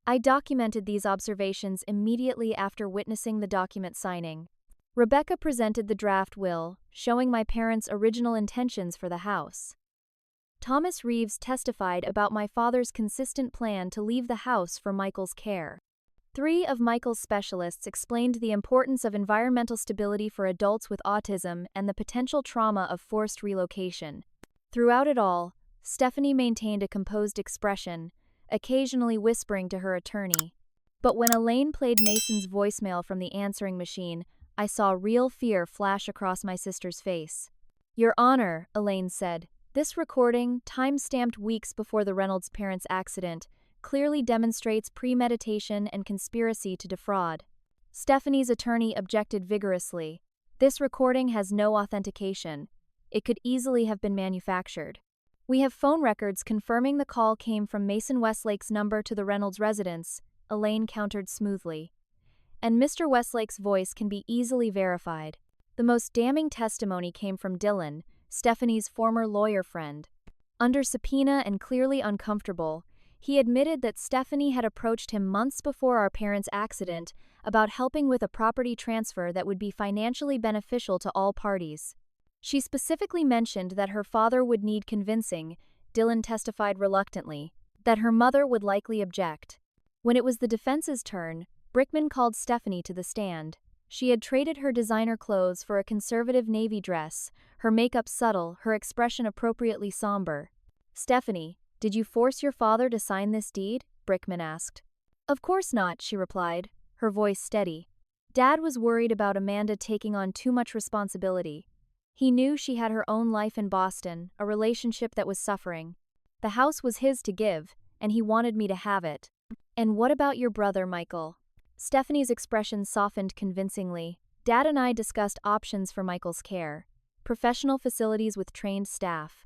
I documented these observations immediately after witnessing the document signing. Rebecca presented the draft will, showing my parents' original intentions for the house. Thomas Reeves testified about my father's consistent plan to leave the house for Michael's care. 3 of Michael's specialists explained the importance of environmental stability for adults with autism and the potential trauma of forced relocation. Throughout it all, Stephanie maintained a composed expression, occasionally whispering to her attorney. But when Elaine played Mason's voicemail from the answering machine, I saw real fear flash across my sister's face. Your Honor, Elaine said, this recording, time-stamped weeks before the Reynolds parents' accident, clearly demonstrates premeditation and conspiracy to defraud. Stephanie's attorney objected vigorously. This recording has no authentication. It could easily have been manufactured. We have phone records confirming the call came from Mason Westlake's number to the Reynolds residence, Elaine countered smoothly. And Mr. Westlake's voice can be easily verified. The most damning testimony came from Dylan, Stephanie's former lawyer friend. Under subpoena and clearly uncomfortable, he admitted that Stephanie had approached him months before our parents' accident about helping with a property transfer that would be financially beneficial to all parties. She specifically mentioned that her father would need convincing, Dylan testified reluctantly, that her mother would likely object. When it was the defense's turn, Brickman called Stephanie to the stand. She had traded her designer clothes for a conservative navy dress, her makeup subtle, her expression appropriately somber. Stephanie, did you force your father to sign this deed? Brickman asked. Of course not, she replied, her voice steady. Dad was worried about Amanda taking on too much responsibility. He knew she had her own life in Boston, a relationship that was suffering. The house was his to give, and he wanted me to have it. And what about your brother, Michael? Stephanie's expression softened convincingly. Dad and I discussed options for Michael's care. Professional facilities with trained staff.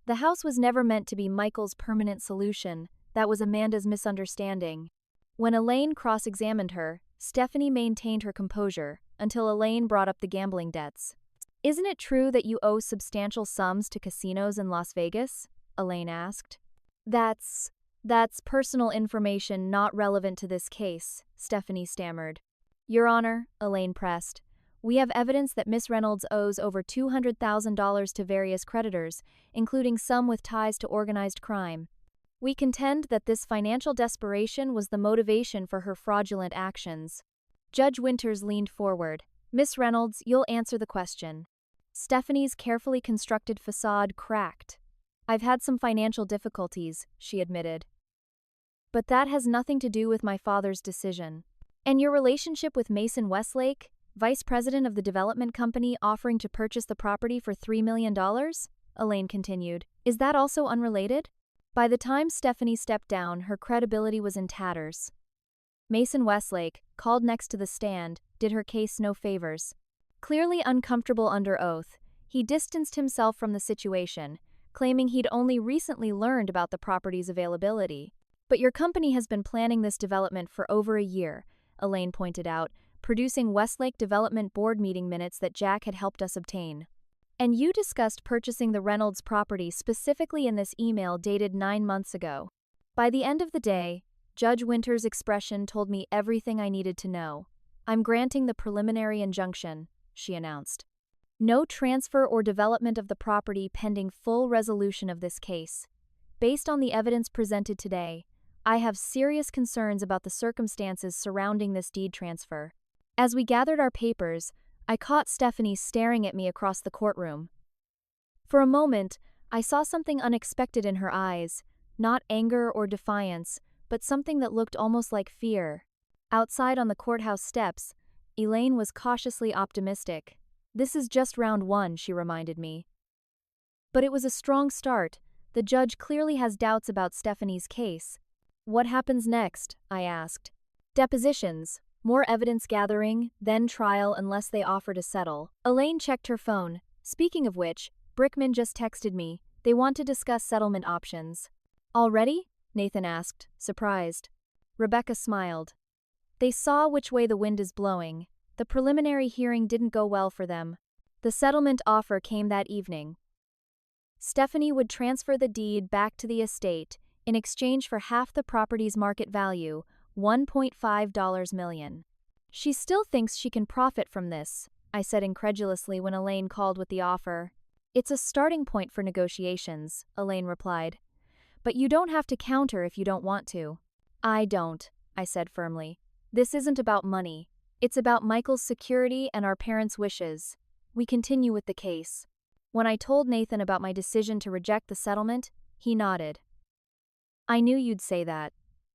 The house was never meant to be Michael's permanent solution. That was Amanda's misunderstanding. When Elaine cross-examined her, Stephanie maintained her composure, until Elaine brought up the gambling debts. Isn't it true that you owe substantial sums to casinos in Las Vegas? Elaine asked. That's personal information not relevant to this case, Stephanie stammered. Your Honor, Elaine pressed, we have evidence that Miss Reynolds owes over $200,000 to various creditors, including some with ties to organized crime. We contend that this financial desperation was the motivation for her fraudulent actions. Judge Winters leaned forward. Miss Reynolds, you'll answer the question. Stephanie's carefully constructed facade cracked. I've had some financial difficulties, she admitted. But that has nothing to do with my father's decision. And your relationship with Mason Westlake, vice president of the development company offering to purchase the property for $3 million? Elaine continued. Is that also unrelated? By the time Stephanie stepped down, her credibility was in tatters. Mason Westlake, called next to the stand, did her case no favors. Clearly uncomfortable under oath, he distanced himself from the situation, claiming he'd only recently learned about the property's availability. But your company has been planning this development for over a year, Elaine pointed out, producing Westlake Development Board meeting minutes that Jack had helped us obtain. And you discussed purchasing the Reynolds property specifically in this email dated 9 months ago. By the end of the day, Judge Winters' expression told me everything I needed to know. I'm granting the preliminary injunction, she announced. No transfer or development of the property pending full resolution of this case. Based on the evidence presented today, I have serious concerns about the circumstances surrounding this deed transfer. As we gathered our papers, I caught Stephanie staring at me across the courtroom. For a moment, I saw something unexpected in her eyes, not anger or defiance, but something that looked almost like fear. Outside on the courthouse steps, Elaine was cautiously optimistic. This is just round 1, she reminded me. But it was a strong start. The judge clearly has doubts about Stephanie's case. What happens next? I asked. Depositions, more evidence gathering, then trial unless they offer to settle. Elaine checked her phone. Speaking of which, Brickman just texted me. They want to discuss settlement options. Already? Nathan asked, surprised. Rebecca smiled. They saw which way the wind is blowing. The preliminary hearing didn't go well for them. The settlement offer came that evening. Stephanie would transfer the deed back to the estate in exchange for half the property's market value, $1.5 million. She still thinks she can profit from this, I said incredulously when Elaine called with the offer. It's a starting point for negotiations, Elaine replied. But you don't have to counter if you don't want to. I don't, I said firmly. This isn't about money. It's about Michael's security and our parents' wishes. We continue with the case. When I told Nathan about my decision to reject the settlement, he nodded. I knew you'd say that.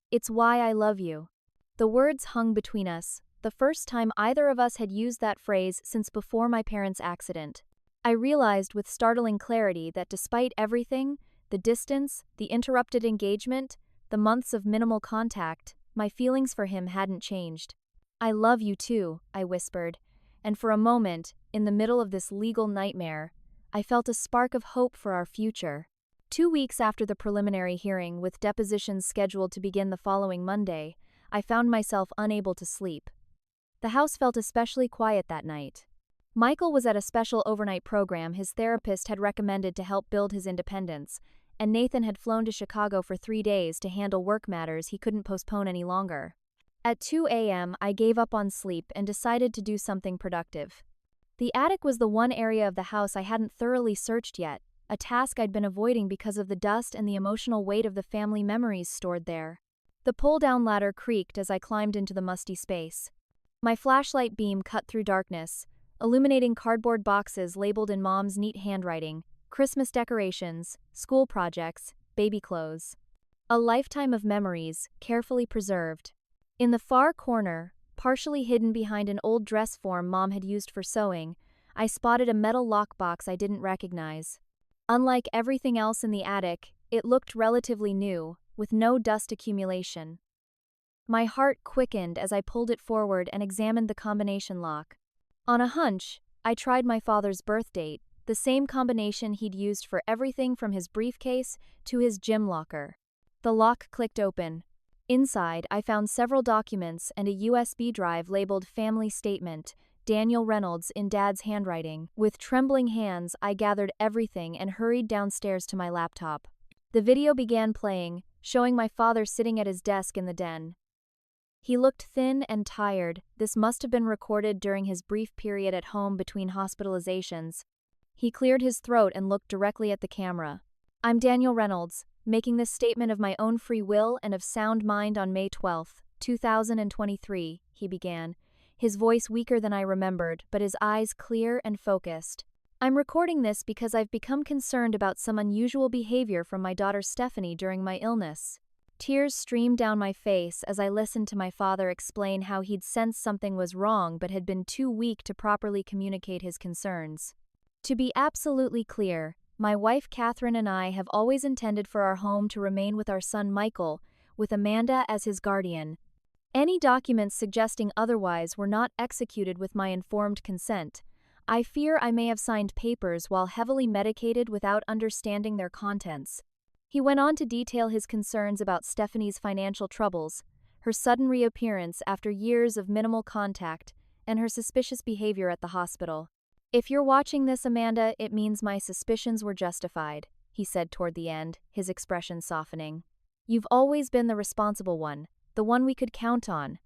It's why I love you. The words hung between us, the first time either of us had used that phrase since before my parents' accident. I realized with startling clarity that despite everything, the distance, the interrupted engagement, the months of minimal contact, my feelings for him hadn't changed. "I love you too," I whispered, and for a moment, in the middle of this legal nightmare, I felt a spark of hope for our future. 2 weeks after the preliminary hearing, with depositions scheduled to begin the following Monday, I found myself unable to sleep. The house felt especially quiet that night. Michael was at a special overnight program his therapist had recommended to help build his independence, and Nathan had flown to Chicago for 3 days to handle work matters he couldn't postpone any longer. At 2 a.m., I gave up on sleep and decided to do something productive. The attic was the one area of the house I hadn't thoroughly searched yet, a task I'd been avoiding because of the dust and the emotional weight of the family memories stored there. The pull-down ladder creaked as I climbed into the musty space. My flashlight beam cut through darkness, illuminating cardboard boxes labeled in Mom's neat handwriting, Christmas decorations, school projects, baby clothes. A lifetime of memories, carefully preserved. In the far corner, partially hidden behind an old dress form Mom had used for sewing, I spotted a metal lockbox I didn't recognize. Unlike everything else in the attic, it looked relatively new, with no dust accumulation. My heart quickened as I pulled it forward and examined the combination lock. On a hunch, I tried my father's birth date, the same combination he'd used for everything from his briefcase to his gym locker. The lock clicked open. Inside, I found several documents and a USB drive labeled Family Statement, Daniel Reynolds in Dad's handwriting. With trembling hands, I gathered everything and hurried downstairs to my laptop. The video began playing, showing my father sitting at his desk in the den. He looked thin and tired. This must have been recorded during his brief period at home between hospitalizations. He cleared his throat and looked directly at the camera. "I'm Daniel Reynolds, making this statement of my own free will and of sound mind on May 12, 2023, he began, his voice weaker than I remembered, but his eyes clear and focused. "I'm recording this because I've become concerned about some unusual behavior from my daughter Stephanie during my illness." Tears streamed down my face as I listened to my father explain how he'd sensed something was wrong but had been too weak to properly communicate his concerns. To be absolutely clear, my wife Catherine and I have always intended for our home to remain with our son Michael, with Amanda as his guardian. Any documents suggesting otherwise were not executed with my informed consent. I fear I may have signed papers while heavily medicated without understanding their contents. He went on to detail his concerns about Stephanie's financial troubles, her sudden reappearance after years of minimal contact, and her suspicious behavior at the hospital. "If you're watching this, Amanda, it means my suspicions were justified," he said toward the end, his expression softening. "You've always been the responsible one, the one we could count on.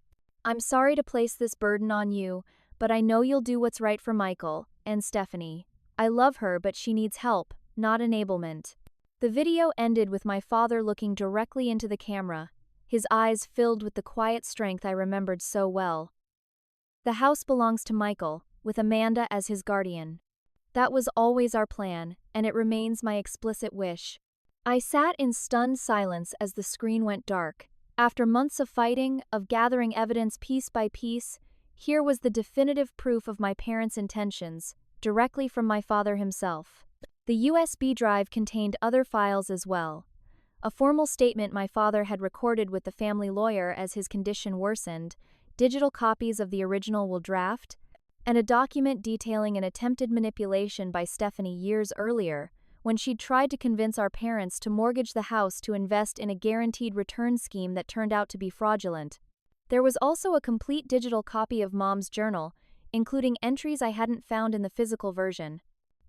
I'm sorry to place this burden on you, but I know you'll do what's right for Michael and Stephanie. I love her, but she needs help, not enablement." The video ended with my father looking directly into the camera, his eyes filled with the quiet strength I remembered so well. "The house belongs to Michael, with Amanda as his guardian. That was always our plan, and it remains my explicit wish." I sat in stunned silence as the screen went dark. After months of fighting, of gathering evidence piece by piece, here was the definitive proof of my parents' intentions, directly from my father himself. The USB drive contained other files as well. A formal statement my father had recorded with the family lawyer as his condition worsened, digital copies of the original will draft, and a document detailing an attempted manipulation by Stephanie years earlier, when she'd tried to convince our parents to mortgage the house to invest in a guaranteed return scheme that turned out to be fraudulent. There was also a complete digital copy of Mom's journal, including entries I hadn't found in the physical version.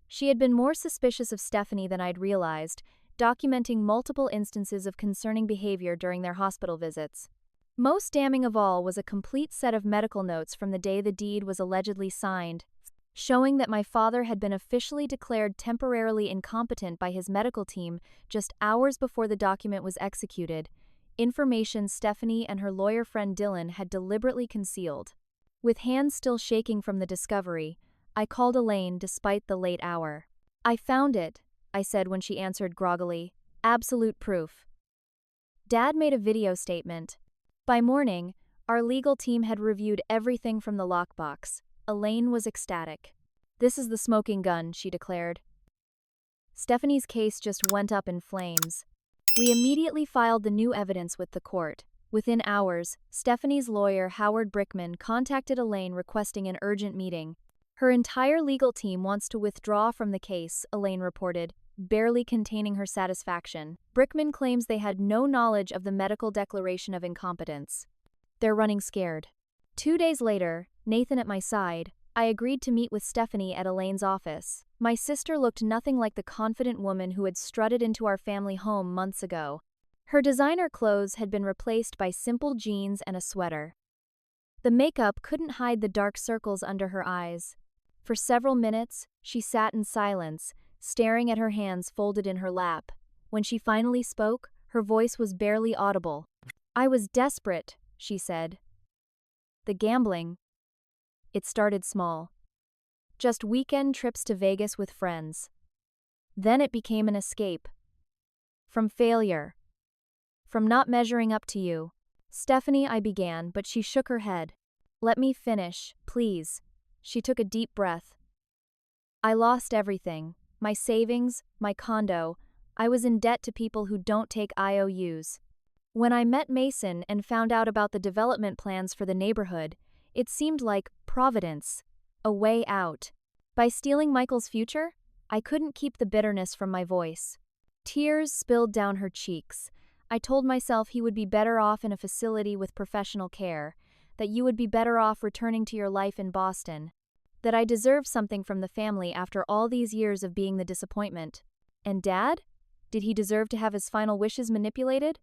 She had been more suspicious of Stephanie than I'd realized, documenting multiple instances of concerning behavior during their hospital visits. Most damning of all was a complete set of medical notes from the day the deed was allegedly signed, showing that my father had been officially declared temporarily incompetent by his medical team just hours before the document was executed, information Stephanie and her lawyer friend Dylan had deliberately concealed. With hands still shaking from the discovery, I called Elaine despite the late hour. "I found it," I said when she answered groggily. "Absolute proof." Dad made a video statement. By morning, Our legal team had reviewed everything from the lockbox. Elaine was ecstatic. "This is the smoking gun," she declared. Stephanie's case just went up in flames. We immediately filed the new evidence with the court. Within hours, Stephanie's lawyer, Howard Brickman, contacted Elaine requesting an urgent meeting. "Her entire legal team wants to withdraw from the case," Elaine reported, barely containing her satisfaction. Brickman claims they had no knowledge of the medical declaration of incompetence. "They're running scared." 2 days later, Nathan at my side, I agreed to meet with Stephanie at Elaine's office. My sister looked nothing like the confident woman who had strutted into our family home months ago. Her designer clothes had been replaced by simple jeans and a sweater. The makeup couldn't hide the dark circles under her eyes. For several minutes, she sat in silence, staring at her hands folded in her lap. When she finally spoke, her voice was barely audible. "I was desperate," she said. "The gambling. It started small. Just weekend trips to Vegas with friends. Then it became an escape. From failure. From not measuring up to you." "Stephanie," I began, but she shook her head. "Let me finish, please." She took a deep breath. "I lost everything. My savings, my condo. I was in debt to people who don't take IOUs. When I met Mason and found out about the development plans for the neighborhood, it seemed like providence, a way out. By stealing Michael's future, I couldn't keep the bitterness from my voice." Tears spilled down her cheeks. "I told myself he would be better off in a facility with professional care, that you would be better off returning to your life in Boston, that I deserved something from the family after all these years of being the disappointment. And Dad? Did he deserve to have his final wishes manipulated?"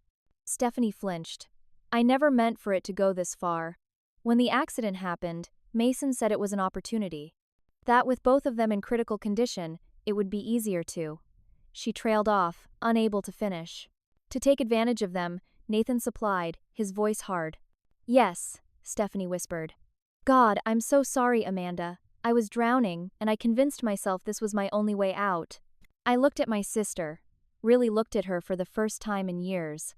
Stephanie flinched. "I never meant for it to go this far. When the accident happened, Mason said it was an opportunity. That with both of them in critical condition, it would be easier to." She trailed off, unable to finish. "To take advantage of them," Nathan supplied, his voice hard. "Yes," Stephanie whispered. "God, I'm so sorry, Amanda. I was drowning, and I convinced myself this was my only way out." I looked at my sister, really looked at her for the first time in years.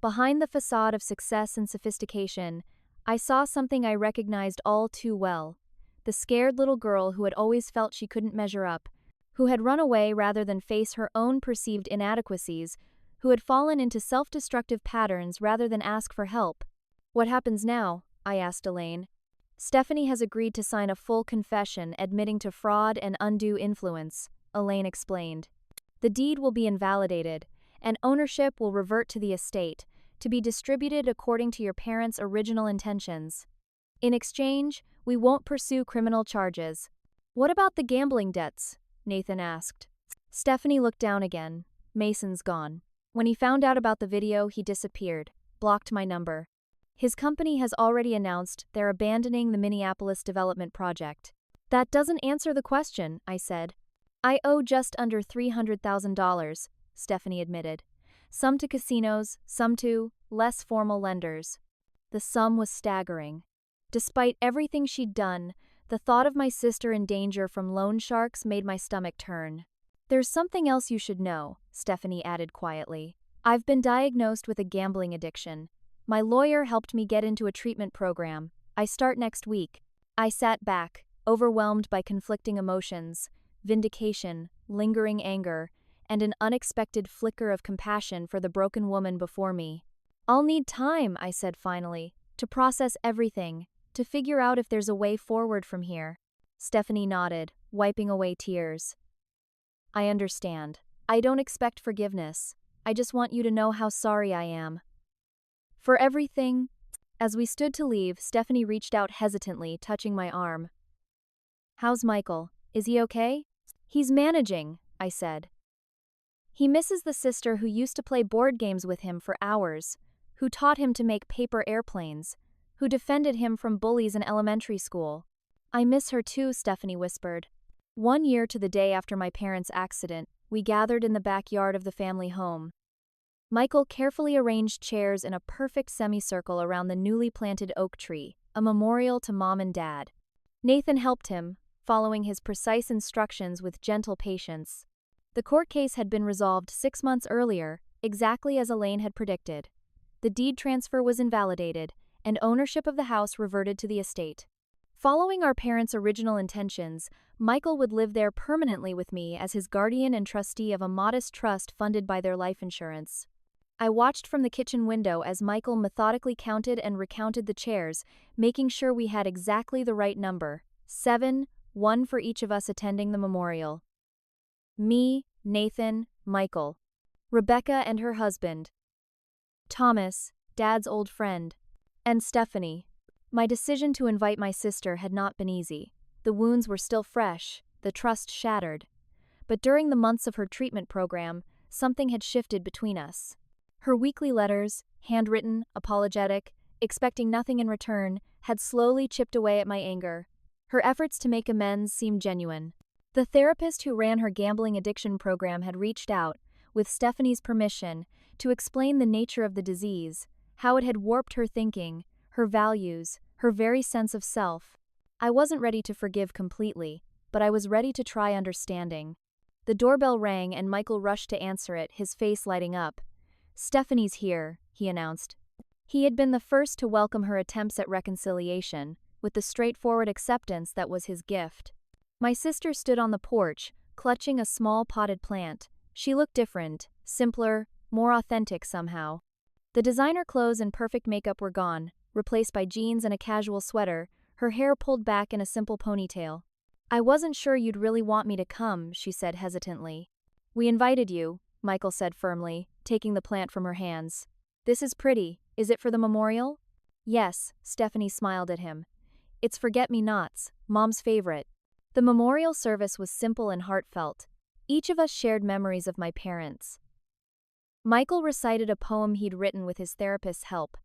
Behind the facade of success and sophistication, I saw something I recognized all too well. The scared little girl who had always felt she couldn't measure up, who had run away rather than face her own perceived inadequacies, who had fallen into self-destructive patterns rather than ask for help. "What happens now?" I asked Elaine. "Stephanie has agreed to sign a full confession admitting to fraud and undue influence," Elaine explained. "The deed will be invalidated, and ownership will revert to the estate, to be distributed according to your parents' original intentions. In exchange, we won't pursue criminal charges." "What about the gambling debts?" Nathan asked. Stephanie looked down again. "Mason's gone. When he found out about the video, he disappeared, blocked my number. His company has already announced they're abandoning the Minneapolis development project." "That doesn't answer the question," I said. "I owe just under $300,000, Stephanie admitted. Some to casinos, some to less formal lenders. The sum was staggering. Despite everything she'd done, the thought of my sister in danger from loan sharks made my stomach turn. "There's something else you should know," Stephanie added quietly. "I've been diagnosed with a gambling addiction. My lawyer helped me get into a treatment program. I start next week." I sat back, overwhelmed by conflicting emotions, vindication, lingering anger, and an unexpected flicker of compassion for the broken woman before me. "I'll need time," I said finally, "to process everything, to figure out if there's a way forward from here." Stephanie nodded, wiping away tears. "I understand. I don't expect forgiveness. I just want you to know how sorry I am." "For everything." As we stood to leave, Stephanie reached out hesitantly, touching my arm. "How's Michael? Is he okay?" "He's managing," I said. "He misses the sister who used to play board games with him for hours, who taught him to make paper airplanes, who defended him from bullies in elementary school." "I miss her too," Stephanie whispered. 1 year to the day after my parents' accident, we gathered in the backyard of the family home. Michael carefully arranged chairs in a perfect semicircle around the newly planted oak tree, a memorial to Mom and Dad. Nathan helped him, following his precise instructions with gentle patience. The court case had been resolved 6 months earlier, exactly as Elaine had predicted. The deed transfer was invalidated, and ownership of the house reverted to the estate. Following our parents' original intentions, Michael would live there permanently with me as his guardian and trustee of a modest trust funded by their life insurance. I watched from the kitchen window as Michael methodically counted and recounted the chairs, making sure we had exactly the right number, 7, one for each of us attending the memorial. Me, Nathan, Michael. Rebecca and her husband. Thomas, Dad's old friend. And Stephanie. My decision to invite my sister had not been easy. The wounds were still fresh, the trust shattered. But during the months of her treatment program, something had shifted between us. Her weekly letters, handwritten, apologetic, expecting nothing in return, had slowly chipped away at my anger. Her efforts to make amends seemed genuine. The therapist who ran her gambling addiction program had reached out, with Stephanie's permission, to explain the nature of the disease, how it had warped her thinking, her values, her very sense of self. I wasn't ready to forgive completely, but I was ready to try understanding. The doorbell rang and Michael rushed to answer it, his face lighting up. "Stephanie's here," he announced. He had been the first to welcome her attempts at reconciliation, with the straightforward acceptance that was his gift. My sister stood on the porch, clutching a small potted plant. She looked different, simpler, more authentic somehow. The designer clothes and perfect makeup were gone, replaced by jeans and a casual sweater, her hair pulled back in a simple ponytail. "I wasn't sure you'd really want me to come," she said hesitantly. "We invited you," Michael said firmly, taking the plant from her hands. "This is pretty. Is it for the memorial?" "Yes," Stephanie smiled at him. "It's forget-me-nots, Mom's favorite." The memorial service was simple and heartfelt. Each of us shared memories of my parents. Michael recited a poem he'd written with his therapist's help.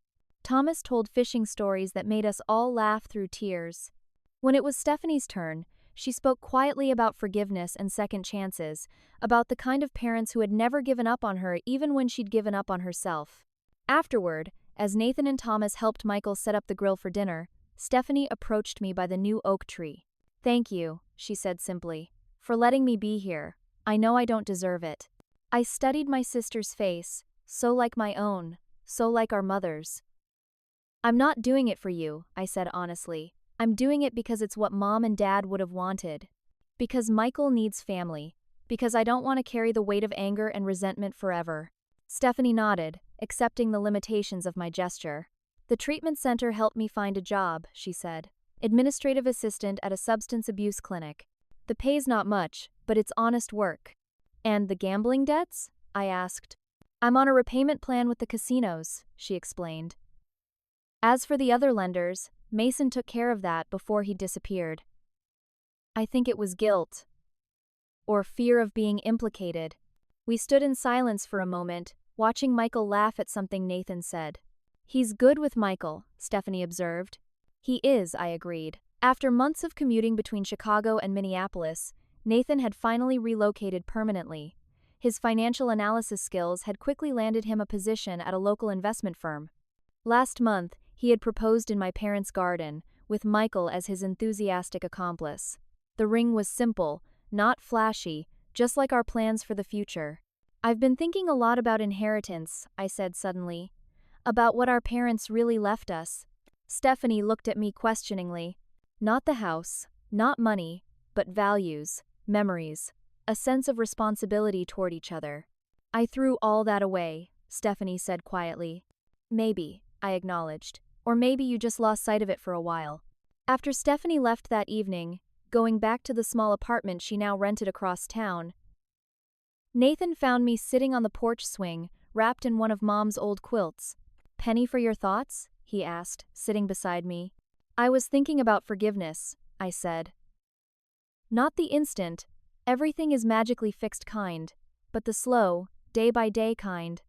Thomas told fishing stories that made us all laugh through tears. When it was Stephanie's turn, she spoke quietly about forgiveness and second chances, about the kind of parents who had never given up on her even when she'd given up on herself. Afterward, as Nathan and Thomas helped Michael set up the grill for dinner, Stephanie approached me by the new oak tree. "Thank you," she said simply, "for letting me be here. I know I don't deserve it." I studied my sister's face, so like my own, so like our mother's. "I'm not doing it for you," I said honestly. "I'm doing it because it's what Mom and Dad would have wanted. Because Michael needs family. Because I don't want to carry the weight of anger and resentment forever." Stephanie nodded, accepting the limitations of my gesture. "The treatment center helped me find a job," she said. "Administrative assistant at a substance abuse clinic. The pay's not much, but it's honest work." "And the gambling debts?" I asked. "I'm on a repayment plan with the casinos," she explained. As for the other lenders, Mason took care of that before he disappeared. I think it was guilt. Or fear of being implicated. We stood in silence for a moment, watching Michael laugh at something Nathan said. "He's good with Michael," Stephanie observed. "He is," I agreed. After months of commuting between Chicago and Minneapolis, Nathan had finally relocated permanently. His financial analysis skills had quickly landed him a position at a local investment firm. Last month, he had proposed in my parents' garden, with Michael as his enthusiastic accomplice. The ring was simple, not flashy, just like our plans for the future. "I've been thinking a lot about inheritance," I said suddenly. "About what our parents really left us." Stephanie looked at me questioningly. "Not the house, not money, but values, memories, a sense of responsibility toward each other." "I threw all that away," Stephanie said quietly. "Maybe," I acknowledged. "Or maybe you just lost sight of it for a while." After Stephanie left that evening, going back to the small apartment she now rented across town, Nathan found me sitting on the porch swing, wrapped in one of Mom's old quilts. "Penny for your thoughts?" he asked, sitting beside me. "I was thinking about forgiveness," I said. "Not the instant, everything is magically fixed kind, but the slow, day-by-day kind.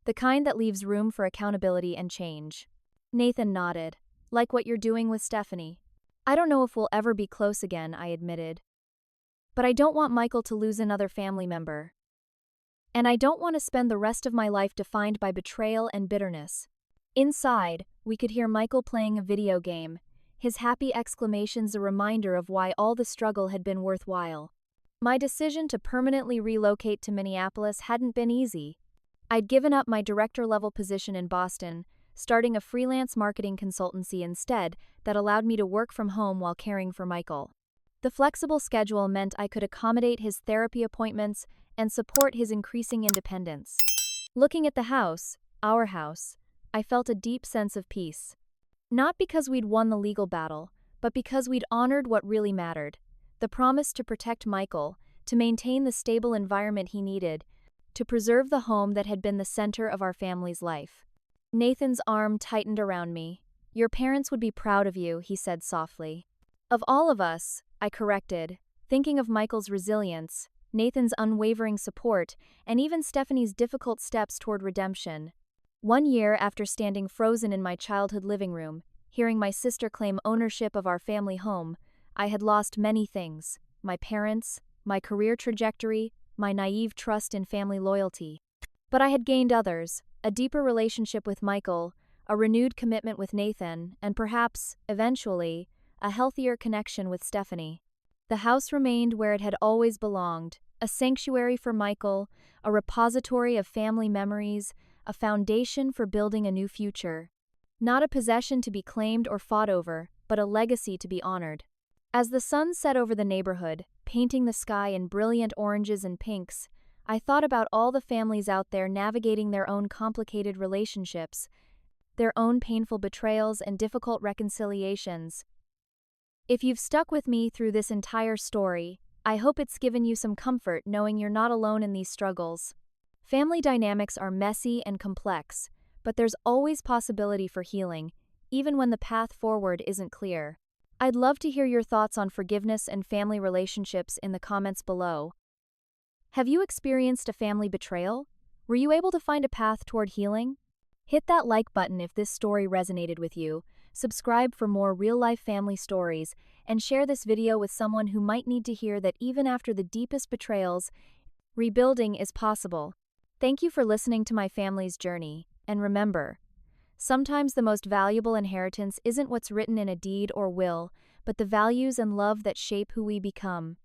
The kind that leaves room for accountability and change." Nathan nodded. "Like what you're doing with Stephanie." "I don't know if we'll ever be close again," I admitted. "But I don't want Michael to lose another family member. And I don't want to spend the rest of my life defined by betrayal and bitterness." Inside, we could hear Michael playing a video game, his happy exclamations a reminder of why all the struggle had been worthwhile. My decision to permanently relocate to Minneapolis hadn't been easy. I'd given up my director-level position in Boston, starting a freelance marketing consultancy instead that allowed me to work from home while caring for Michael. The flexible schedule meant I could accommodate his therapy appointments and support his increasing independence. Looking at the house, our house, I felt a deep sense of peace. Not because we'd won the legal battle, but because we'd honored what really mattered: the promise to protect Michael, to maintain the stable environment he needed, to preserve the home that had been the center of our family's life. Nathan's arm tightened around me. "Your parents would be proud of you," he said softly. "Of all of us," I corrected, thinking of Michael's resilience, Nathan's unwavering support, and even Stephanie's difficult steps toward redemption. 1 year after standing frozen in my childhood living room, hearing my sister claim ownership of our family home, I had lost many things: my parents, my career trajectory, my naive trust in family loyalty. But I had gained others: a deeper relationship with Michael, a renewed commitment with Nathan, and perhaps, eventually, a healthier connection with Stephanie. The house remained where it had always belonged: a sanctuary for Michael, a repository of family memories, a foundation for building a new future. Not a possession to be claimed or fought over, but a legacy to be honored. As the sun set over the neighborhood, painting the sky in brilliant oranges and pinks, I thought about all the families out there navigating their own complicated relationships, their own painful betrayals and difficult reconciliations. If you've stuck with me through this entire story, I hope it's given you some comfort knowing you're not alone in these struggles. Family dynamics are messy and complex, but there's always possibility for healing, even when the path forward isn't clear. I'd love to hear your thoughts on forgiveness and family relationships in the comments below. Have you experienced a family betrayal? Were you able to find a path toward healing? Hit that like button if this story resonated with you, subscribe for more real-life family stories, and share this video with someone who might need to hear that even after the deepest betrayals, rebuilding is possible. Thank you for listening to my family's journey, and remember, sometimes the most valuable inheritance isn't what's written in a deed or will, but the values and love that shape who we become.